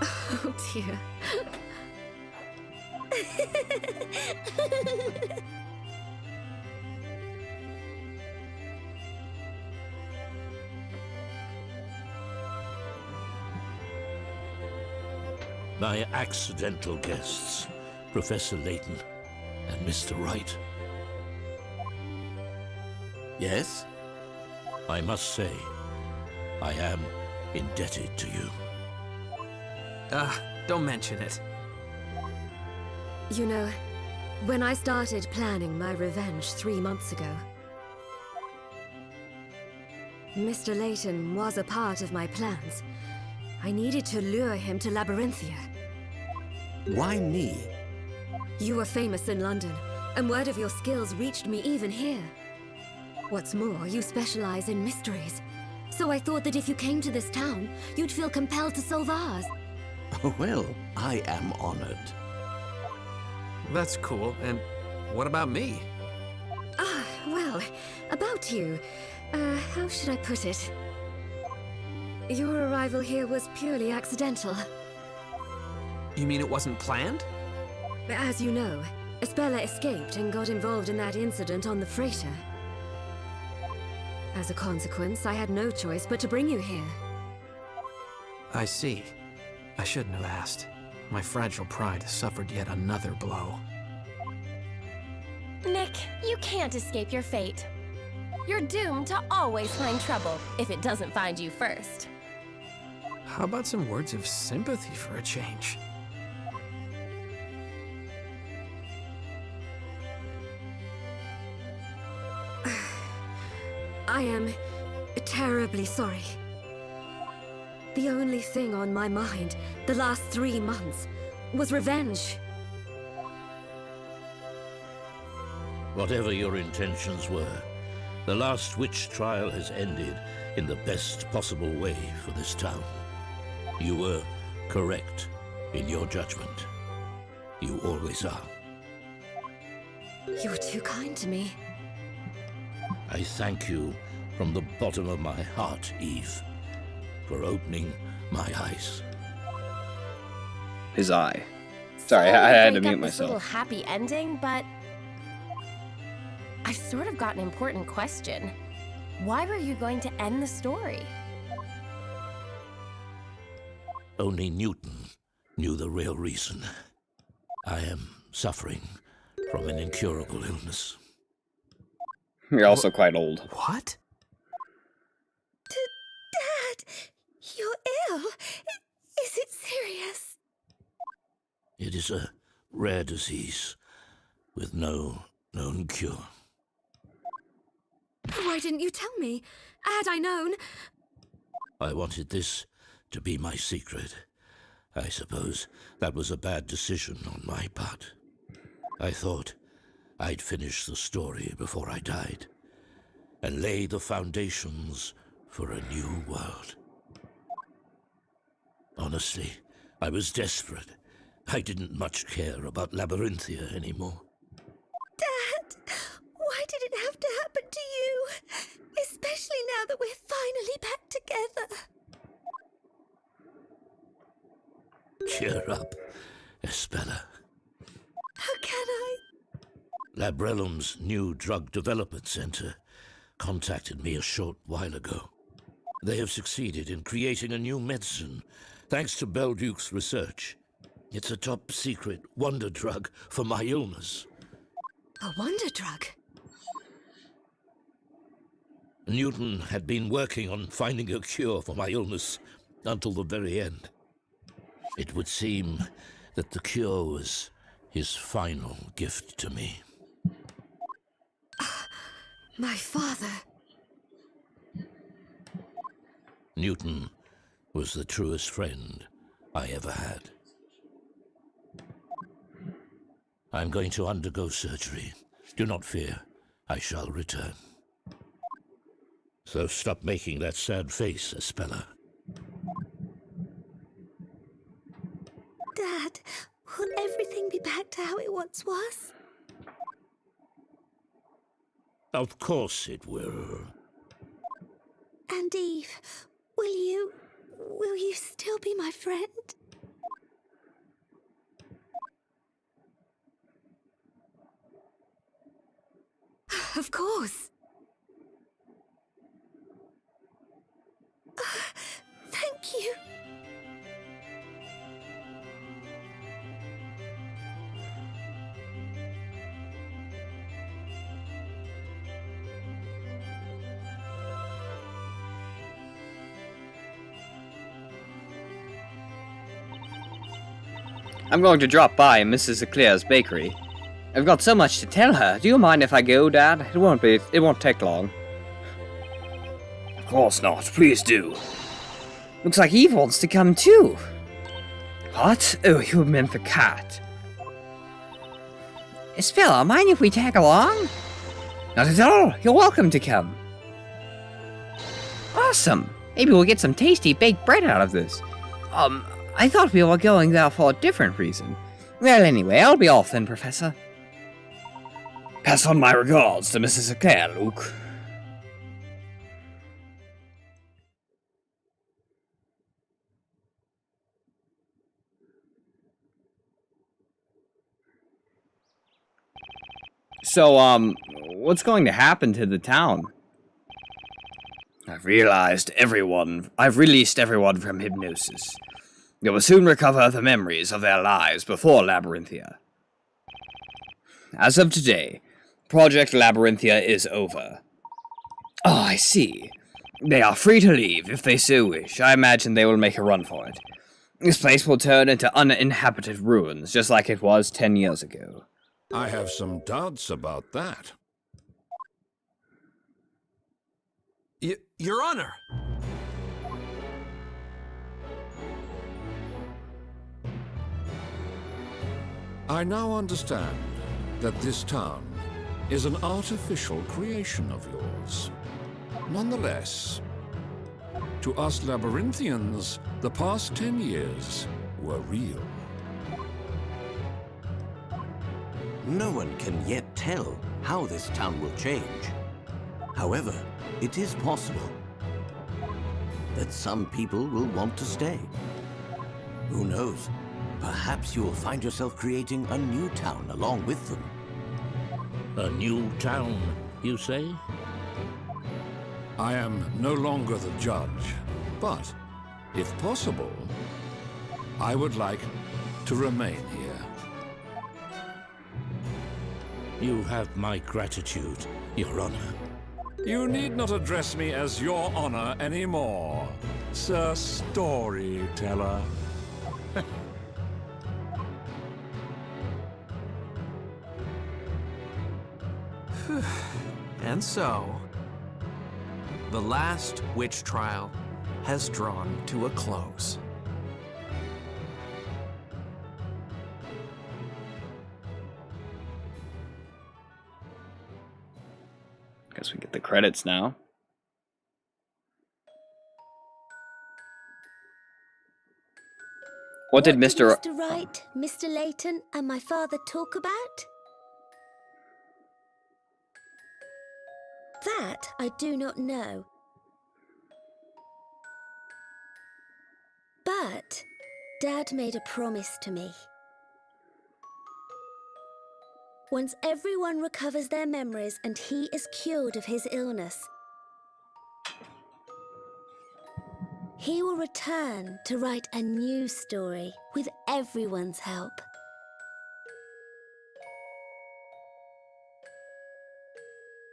Oh dear. My accidental guests, Professor Layton and Mr. Wright. Yes? I must say, I am indebted to you. Don't mention it. You know, when I started planning my revenge 3 months ago, Mr. Layton was a part of my plans. I needed to lure him to Labyrinthia. Why me? You were famous in London, and word of your skills reached me even here. What's more, you specialize in mysteries. So I thought that if you came to this town, you'd feel compelled to solve ours. Well, I am honored. That's cool. And what about me? Well, about you. How should I put it? Your arrival here was purely accidental. You mean it wasn't planned? As you know, Espella escaped and got involved in that incident on the freighter. As a consequence, I had no choice but to bring you here. I see. I shouldn't have asked. My fragile pride has suffered yet another blow. Nick, you can't escape your fate. You're doomed to always find trouble if it doesn't find you first. How about some words of sympathy for a change? I am terribly sorry. The only thing on my mind the last 3 months was revenge. Whatever your intentions were, the last witch trial has ended in the best possible way for this town. You were correct in your judgment. You always are. You're too kind to me. I thank you from the bottom of my heart, Eve, for opening my eyes. His eye. Sorry, I had to break mute up this little myself. happy ending, but I've sort of got an important question. Why were you going to end the story? Only Newton knew the real reason. I am suffering from an incurable illness. You're also quite old. What? Dad, you're ill. Is it serious? It is a rare disease with no known cure. Why didn't you tell me? Had I known... I wanted this to be my secret. I suppose that was a bad decision on my part. I thought I'd finish the story before I died and lay the foundations for a new world. Honestly, I was desperate. I didn't much care about Labyrinthia anymore. Dad, why did it have to happen to you? Especially now that we're finally back together. Cheer up, Espella. How can I? Labrellum's new drug development center contacted me a short while ago. They have succeeded in creating a new medicine, thanks to Belduke's research. It's a top-secret wonder drug for my illness. A wonder drug? Newton had been working on finding a cure for my illness until the very end. It would seem that the cure was his final gift to me. My father. Newton was the truest friend I ever had. I'm going to undergo surgery. Do not fear, I shall return. So stop making that sad face, Espella. Dad, will everything be back to how it once was? Of course it will. And Eve, will you still be my friend? Of course. Thank you. I'm going to drop by Mrs. Eclair's bakery. I've got so much to tell her. Do you mind if I go, Dad? It won't take long. Of course not. Please do. Looks like Eve wants to come too. What? Oh, you meant the cat. Espella, mind if we tag along? Not at all. You're welcome to come. Awesome. Maybe we'll get some tasty baked bread out of this. I thought we were going there for a different reason. Well, anyway, I'll be off then, Professor. Pass on my regards to Mrs. Eclair, Luke. So, what's going to happen to the town? I've released everyone from hypnosis. They will soon recover the memories of their lives before Labyrinthia. As of today, Project Labyrinthia is over. Oh, I see. They are free to leave if they so wish. I imagine they will make a run for it. This place will turn into uninhabited ruins, just like it was 10 years ago. I have some doubts about that. Your Honor! I now understand that this town is an artificial creation of yours. Nonetheless, to us Labyrinthians, the past 10 years were real. No one can yet tell how this town will change. However, it is possible that some people will want to stay. Who knows? Perhaps you will find yourself creating a new town along with them. A new town, you say? I am no longer the judge, but, if possible, I would like to remain here. You have my gratitude, Your Honor. You need not address me as Your Honor anymore, Sir Storyteller. And so, the last witch trial has drawn to a close. Guess we get the credits now. What did Mr. Wright, Mr. Layton, and my father talk about? That I do not know. But Dad made a promise to me. Once everyone recovers their memories and he is cured of his illness, he will return to write a new story with everyone's help.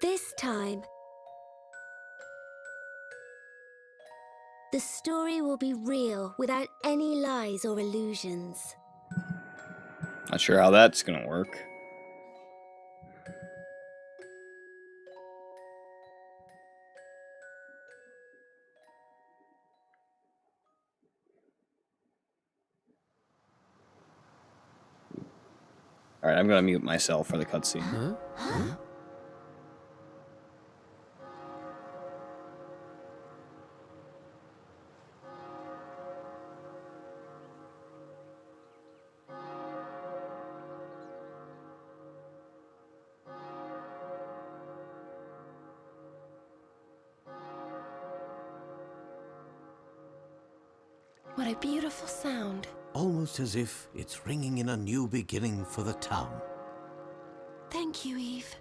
This time, The story will be real, without any lies or illusions. Not sure how that's gonna work. Alright, I'm gonna mute myself for the cutscene. Huh? What a beautiful sound. Almost as if it's ringing in a new beginning for the town. Thank you, Eve.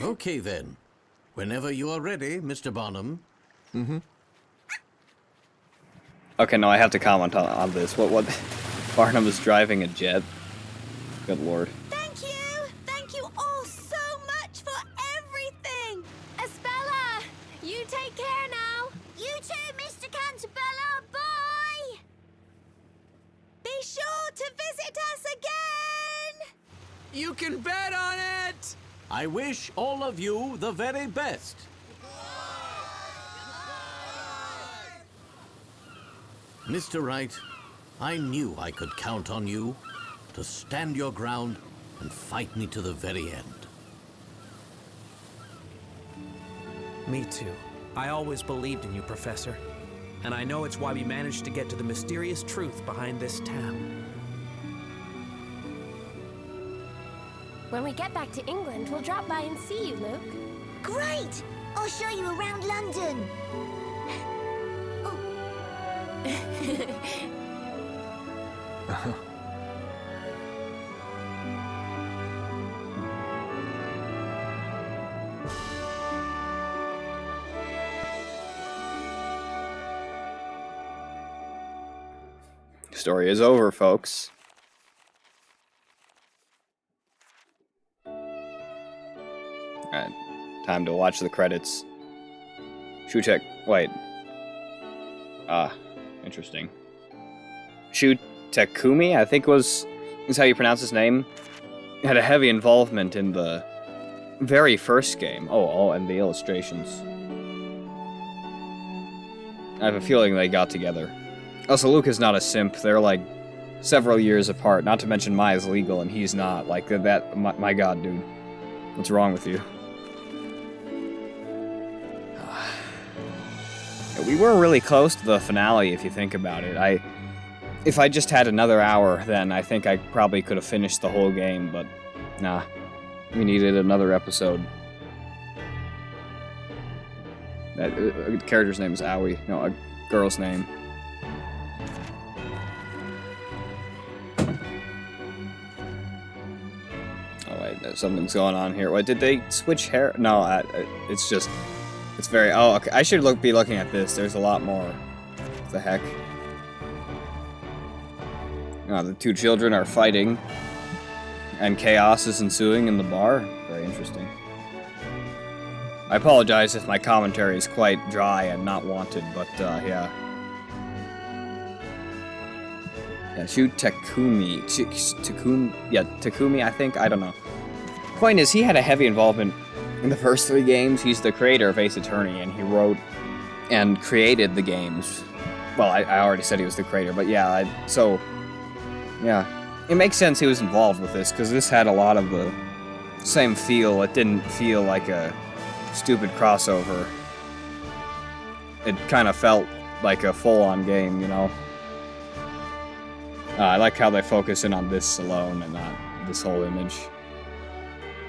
Okay then. Whenever you are ready, Mr. Barnum. Okay, no, I have to comment on this. What? Barnum is driving a jet. Good lord. Thank you! Thank you all so much for everything! Espella, you take care now. You too, Mr. Cantabella. Bye! Be sure to visit us again! You can bet on it! I wish all of you the very best. Mr. Wright, I knew I could count on you to stand your ground and fight me to the very end. Me too. I always believed in you, Professor. And I know it's why we managed to get to the mysterious truth behind this town. When we get back to England, we'll drop by and see you, Luke. Great! I'll show you around London. Story is over, folks. Alright, time to watch the credits. Shutek, wait. Interesting. Shutekumi, I think is how you pronounce his name. Had a heavy involvement in the very first game. Oh, and the illustrations. I have a feeling they got together. Also, Luke is not a simp. They're like several years apart. Not to mention Maya's legal and he's not. Like that. My God, dude, what's wrong with you? We were really close to the finale, if you think about it. If I just had another hour, then I think I probably could have finished the whole game. But nah, we needed another episode. That character's name is Aoi. No, a girl's name. Something's going on here. What, did they switch hair? No, it's just, it's very, oh, okay. I should be looking at this. There's a lot more. What the heck? The two children are fighting, and chaos is ensuing in the bar. Very interesting. I apologize if my commentary is quite dry and not wanted, but, yeah. Yeah, Takumi. Takumi, I think? I don't know. Point is, he had a heavy involvement in the first 3 games. He's the creator of Ace Attorney, and he wrote and created the games. Well, I already said he was the creator, but yeah, yeah. It makes sense he was involved with this, because this had a lot of the same feel. It didn't feel like a stupid crossover. It kind of felt like a full-on game, you know? I like how they focus in on this alone and not this whole image.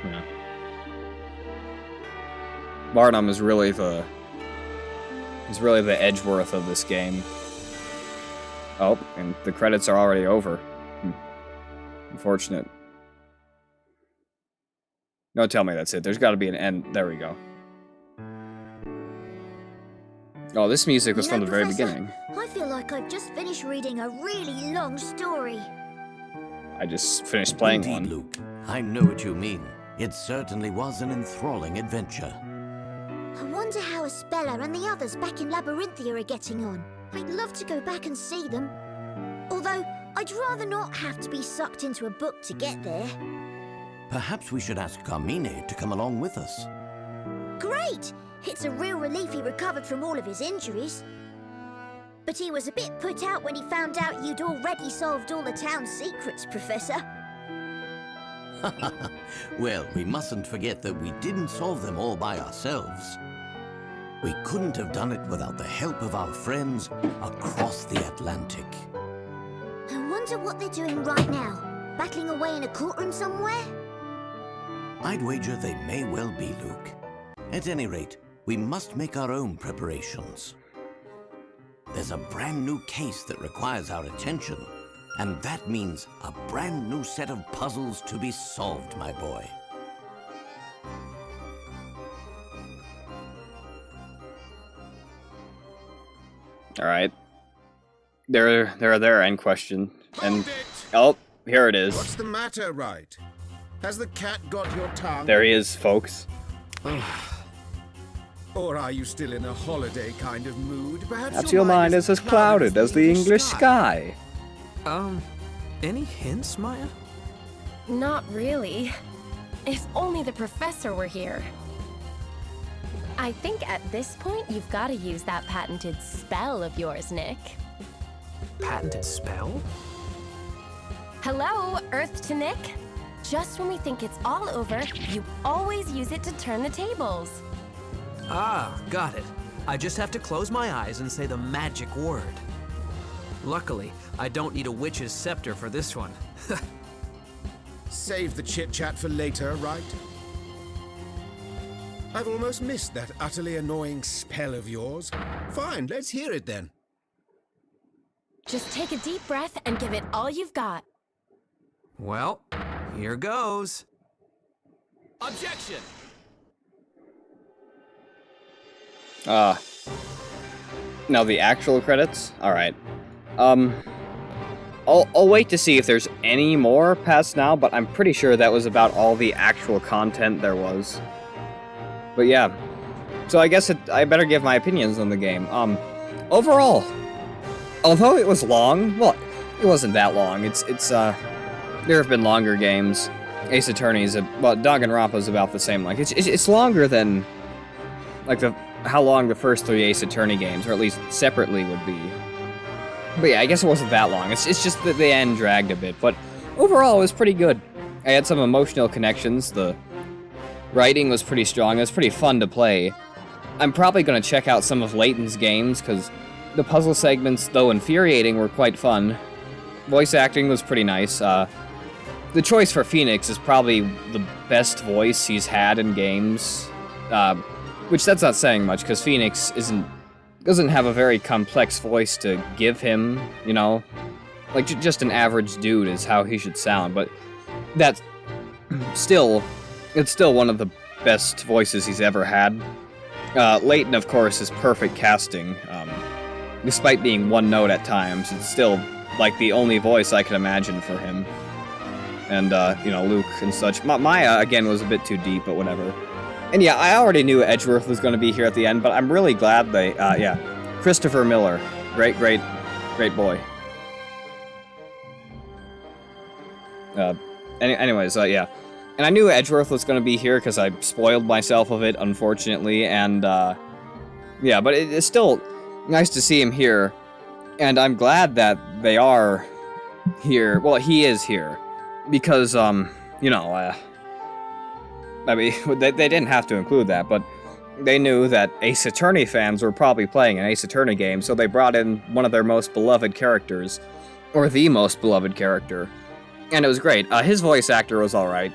Yeah. Barnum is really the Edgeworth of this game. Oh, and the credits are already over. Unfortunate. Don't tell me that's it. There's got to be an end. There we go. Oh, this music was from the very beginning. I feel like I've just finished reading a really long story. I just finished playing Indeed, one. Luke. I know what you mean. It certainly was an enthralling adventure. I wonder how Espella and the others back in Labyrinthia are getting on. I'd love to go back and see them. Although, I'd rather not have to be sucked into a book to get there. Perhaps we should ask Carmine to come along with us. Great! It's a real relief he recovered from all of his injuries. But he was a bit put out when he found out you'd already solved all the town's secrets, Professor. Well, we mustn't forget that we didn't solve them all by ourselves. We couldn't have done it without the help of our friends across the Atlantic. I wonder what they're doing right now. Battling away in a courtroom somewhere? I'd wager they may well be, Luke. At any rate, we must make our own preparations. There's a brand new case that requires our attention, and that means a brand new set of puzzles to be solved, my boy. Alright. There, end question. And oh, here it is. What's the matter, Wright? Has the cat got your tongue? There he is, folks. Or are you still in a holiday kind of mood? Perhaps your mind is as clouded as the English sky. Any hints, Maya? Not really. If only the professor were here. I think at this point you've got to use that patented spell of yours, Nick. Patented spell? Hello, Earth to Nick. Just when we think it's all over, you always use it to turn the tables. Ah, got it. I just have to close my eyes and say the magic word. Luckily, I don't need a witch's scepter for this one. Save the chit-chat for later, right? I've almost missed that utterly annoying spell of yours. Fine, let's hear it then. Just take a deep breath and give it all you've got. Well, here goes. Objection! Now the actual credits? Alright. I'll wait to see if there's any more past now, but I'm pretty sure that was about all the actual content there was. But yeah. So I guess I better give my opinions on the game. Overall, although it was long, well, it wasn't that long. There have been longer games. Ace Attorney's, well, Danganronpa's about the same length. It's longer than, like, how long the first 3 Ace Attorney games, or at least separately, would be. But yeah, I guess it wasn't that long. It's just that the end dragged a bit, but overall it was pretty good. I had some emotional connections. The writing was pretty strong. It was pretty fun to play. I'm probably going to check out some of Layton's games, because the puzzle segments, though infuriating, were quite fun. Voice acting was pretty nice. The choice for Phoenix is probably the best voice he's had in games. Which that's not saying much, because Phoenix doesn't have a very complex voice to give him, you know? Like, just an average dude is how he should sound, but it's still one of the best voices he's ever had. Layton, of course, is perfect casting. Despite being one note at times, it's still, like, the only voice I can imagine for him. And, Luke and such. Maya, again, was a bit too deep, but whatever. And yeah, I already knew Edgeworth was going to be here at the end, but I'm really glad they, Christopher Miller. Great boy. Anyways, yeah. And I knew Edgeworth was going to be here because I spoiled myself of it, unfortunately, and, yeah, but it's still nice to see him here, and I'm glad that they are here. Well, he is here, because, I mean, they didn't have to include that, but they knew that Ace Attorney fans were probably playing an Ace Attorney game, so they brought in one of their most beloved characters, or the most beloved character, and it was great. His voice actor was alright.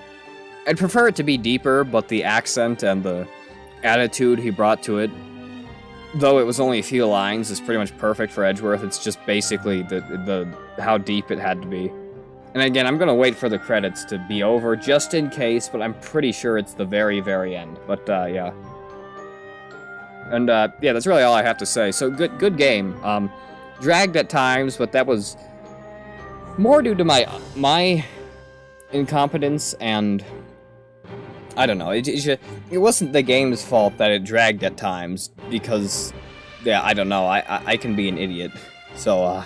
I'd prefer it to be deeper, but the accent and the attitude he brought to it, though it was only a few lines, is pretty much perfect for Edgeworth. It's just basically the how deep it had to be. And again, I'm going to wait for the credits to be over, just in case, but I'm pretty sure it's the very, very end. But, yeah. And, yeah, that's really all I have to say. So, good game. Dragged at times, but that was more due to my incompetence and I don't know. It wasn't the game's fault that it dragged at times, because, yeah, I don't know. I can be an idiot. So,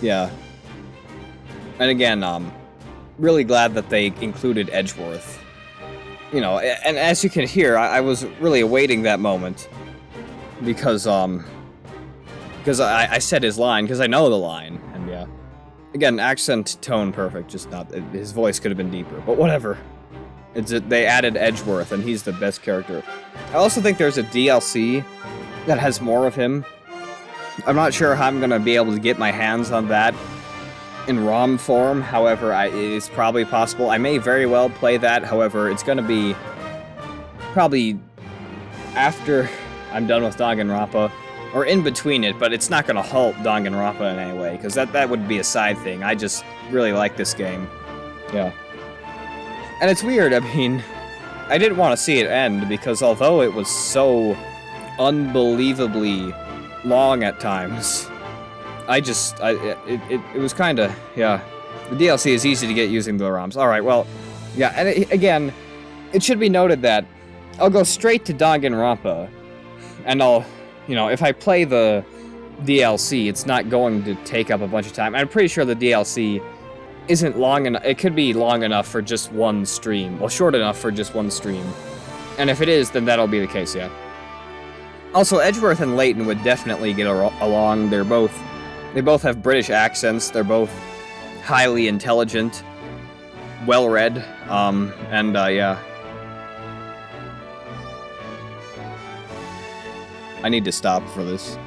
yeah. And again, really glad that they included Edgeworth. You know, and as you can hear, I was really awaiting that moment. Because I said his line, because I know the line, and yeah. Again, accent, tone, perfect, just not, his voice could have been deeper, but whatever. They added Edgeworth, and he's the best character. I also think there's a DLC that has more of him. I'm not sure how I'm gonna be able to get my hands on that in ROM form, however, it's probably possible. I may very well play that, however, it's gonna be probably after I'm done with Danganronpa, or in between it, but it's not gonna halt Danganronpa in any way, because that would be a side thing. I just really like this game. Yeah. And it's weird, I mean, I didn't want to see it end, because although it was so unbelievably long at times, it was kinda, yeah. The DLC is easy to get using the ROMs. Alright, well, yeah, and again, it should be noted that I'll go straight to Danganronpa, and I'll, you know, if I play the DLC, it's not going to take up a bunch of time. I'm pretty sure the DLC isn't long enough. It could be long enough for just one stream. Well, short enough for just one stream. And if it is, then that'll be the case, yeah. Also, Edgeworth and Layton would definitely get along. They both have British accents. They're both highly intelligent, well-read, and, yeah. I need to stop for this.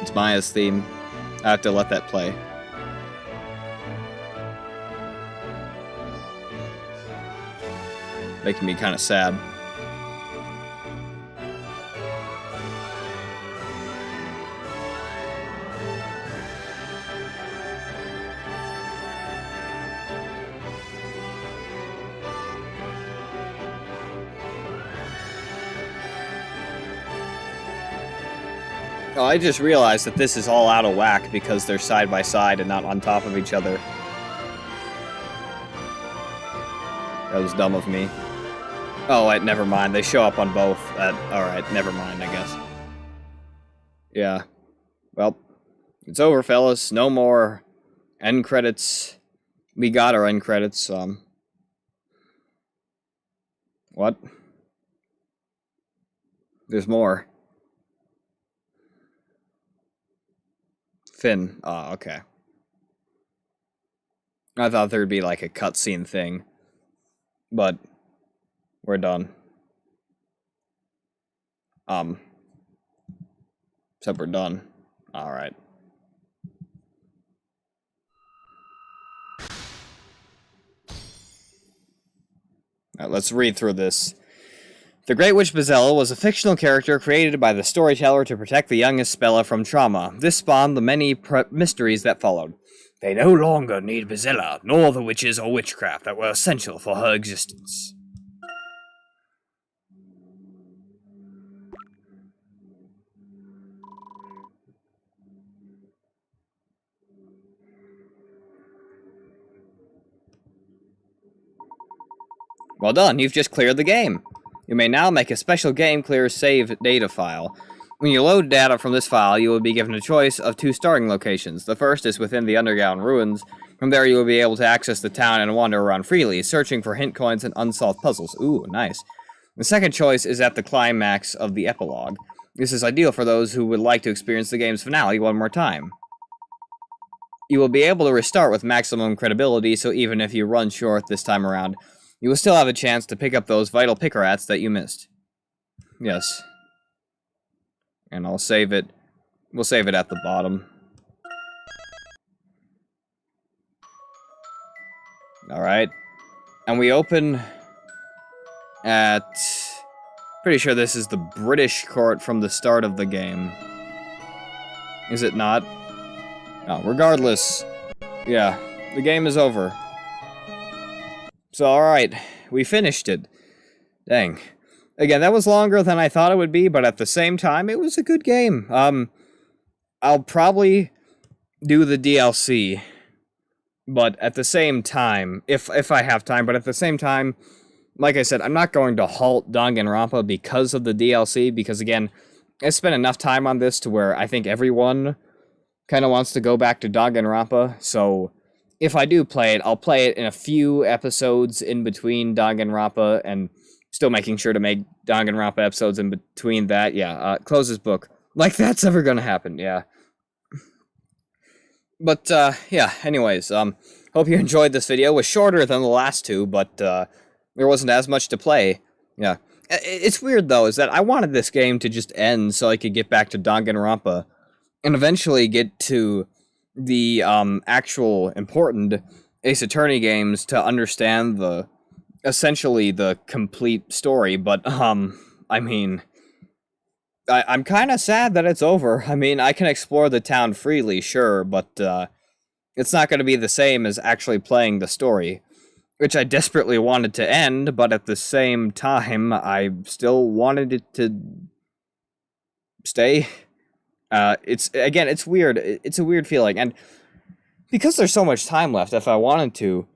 It's Maya's theme. I have to let that play. Making me kind of sad. Oh, I just realized that this is all out of whack because they're side by side and not on top of each other. That was dumb of me. Oh, wait, never mind. They show up on both. Alright, never mind, I guess. Yeah. Well, it's over, fellas. No more end credits. We got our end credits. What? There's more. Finn. Oh, okay. I thought there'd be like a cutscene thing. But we're done. Except we're done. Alright. Alright, let's read through this. The Great Witch Bezella was a fictional character created by the storyteller to protect the youngest Spella from trauma. This spawned the many mysteries that followed. They no longer need Bezella, nor the witches or witchcraft that were essential for her existence. Well done, you've just cleared the game. You may now make a special game clear save data file. When you load data from this file, you will be given a choice of 2 starting locations. The first is within the underground ruins. From there, you will be able to access the town and wander around freely, searching for hint coins and unsolved puzzles. Ooh, nice. The second choice is at the climax of the epilogue. This is ideal for those who would like to experience the game's finale one more time. You will be able to restart with maximum credibility, so even if you run short this time around, you will still have a chance to pick up those vital pickerats that you missed. Yes. And I'll save it. We'll save it at the bottom. Alright. And we open at... Pretty sure this is the British court from the start of the game. Is it not? No, regardless. Yeah, the game is over. So, alright, we finished it. Dang. Again, that was longer than I thought it would be, but at the same time, it was a good game. I'll probably do the DLC, but at the same time, if I have time, but at the same time, like I said, I'm not going to halt Danganronpa because of the DLC, because again, I spent enough time on this to where I think everyone kind of wants to go back to Danganronpa, so if I do play it, I'll play it in a few episodes in between Danganronpa, and still making sure to make Danganronpa episodes in between that. Yeah, close this book. Like that's ever gonna happen, yeah. But, yeah, anyways, hope you enjoyed this video. It was shorter than the last two, but, there wasn't as much to play. Yeah. It's weird, though, is that I wanted this game to just end so I could get back to Danganronpa, and eventually get to the, actual important Ace Attorney games to understand essentially the complete story, but, I mean, I'm kind of sad that it's over. I mean, I can explore the town freely, sure, but, it's not going to be the same as actually playing the story, which I desperately wanted to end, but at the same time, I still wanted it to stay. It's weird. It's a weird feeling, and because there's so much time left, if I wanted to,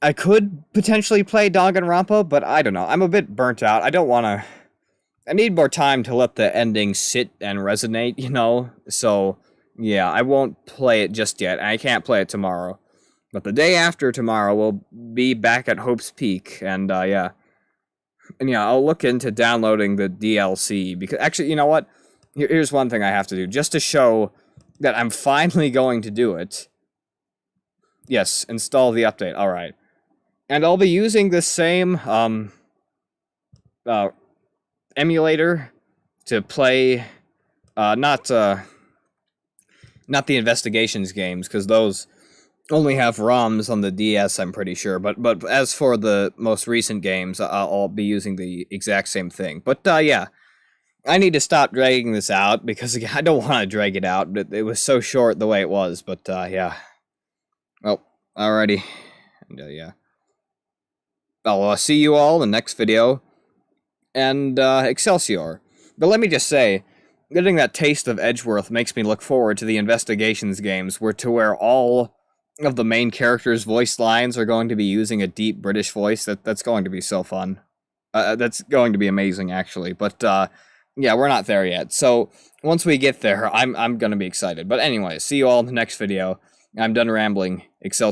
I could potentially play Danganronpa, but I don't know. I'm a bit burnt out. I don't want to... I need more time to let the ending sit and resonate, you know? So, yeah, I won't play it just yet. I can't play it tomorrow. But the day after tomorrow, we'll be back at Hope's Peak, and, yeah. And, yeah, I'll look into downloading the DLC, because, actually, you know what? Here's one thing I have to do, just to show that I'm finally going to do it. Yes, install the update, alright. And I'll be using the same, emulator to play, not the investigations games, because those only have ROMs on the DS, I'm pretty sure, but as for the most recent games, I'll be using the exact same thing. But, yeah, I need to stop dragging this out, because again, I don't want to drag it out, but it was so short the way it was, but, yeah. Well, alrighty, and, yeah. I'll see you all in the next video, and, Excelsior. But let me just say, getting that taste of Edgeworth makes me look forward to the investigations games, where all of the main characters' voice lines are going to be using a deep British voice. That's going to be so fun. That's going to be amazing, actually. But, yeah, we're not there yet. So, once we get there, I'm gonna be excited. But anyway, see you all in the next video. I'm done rambling. Excelsior.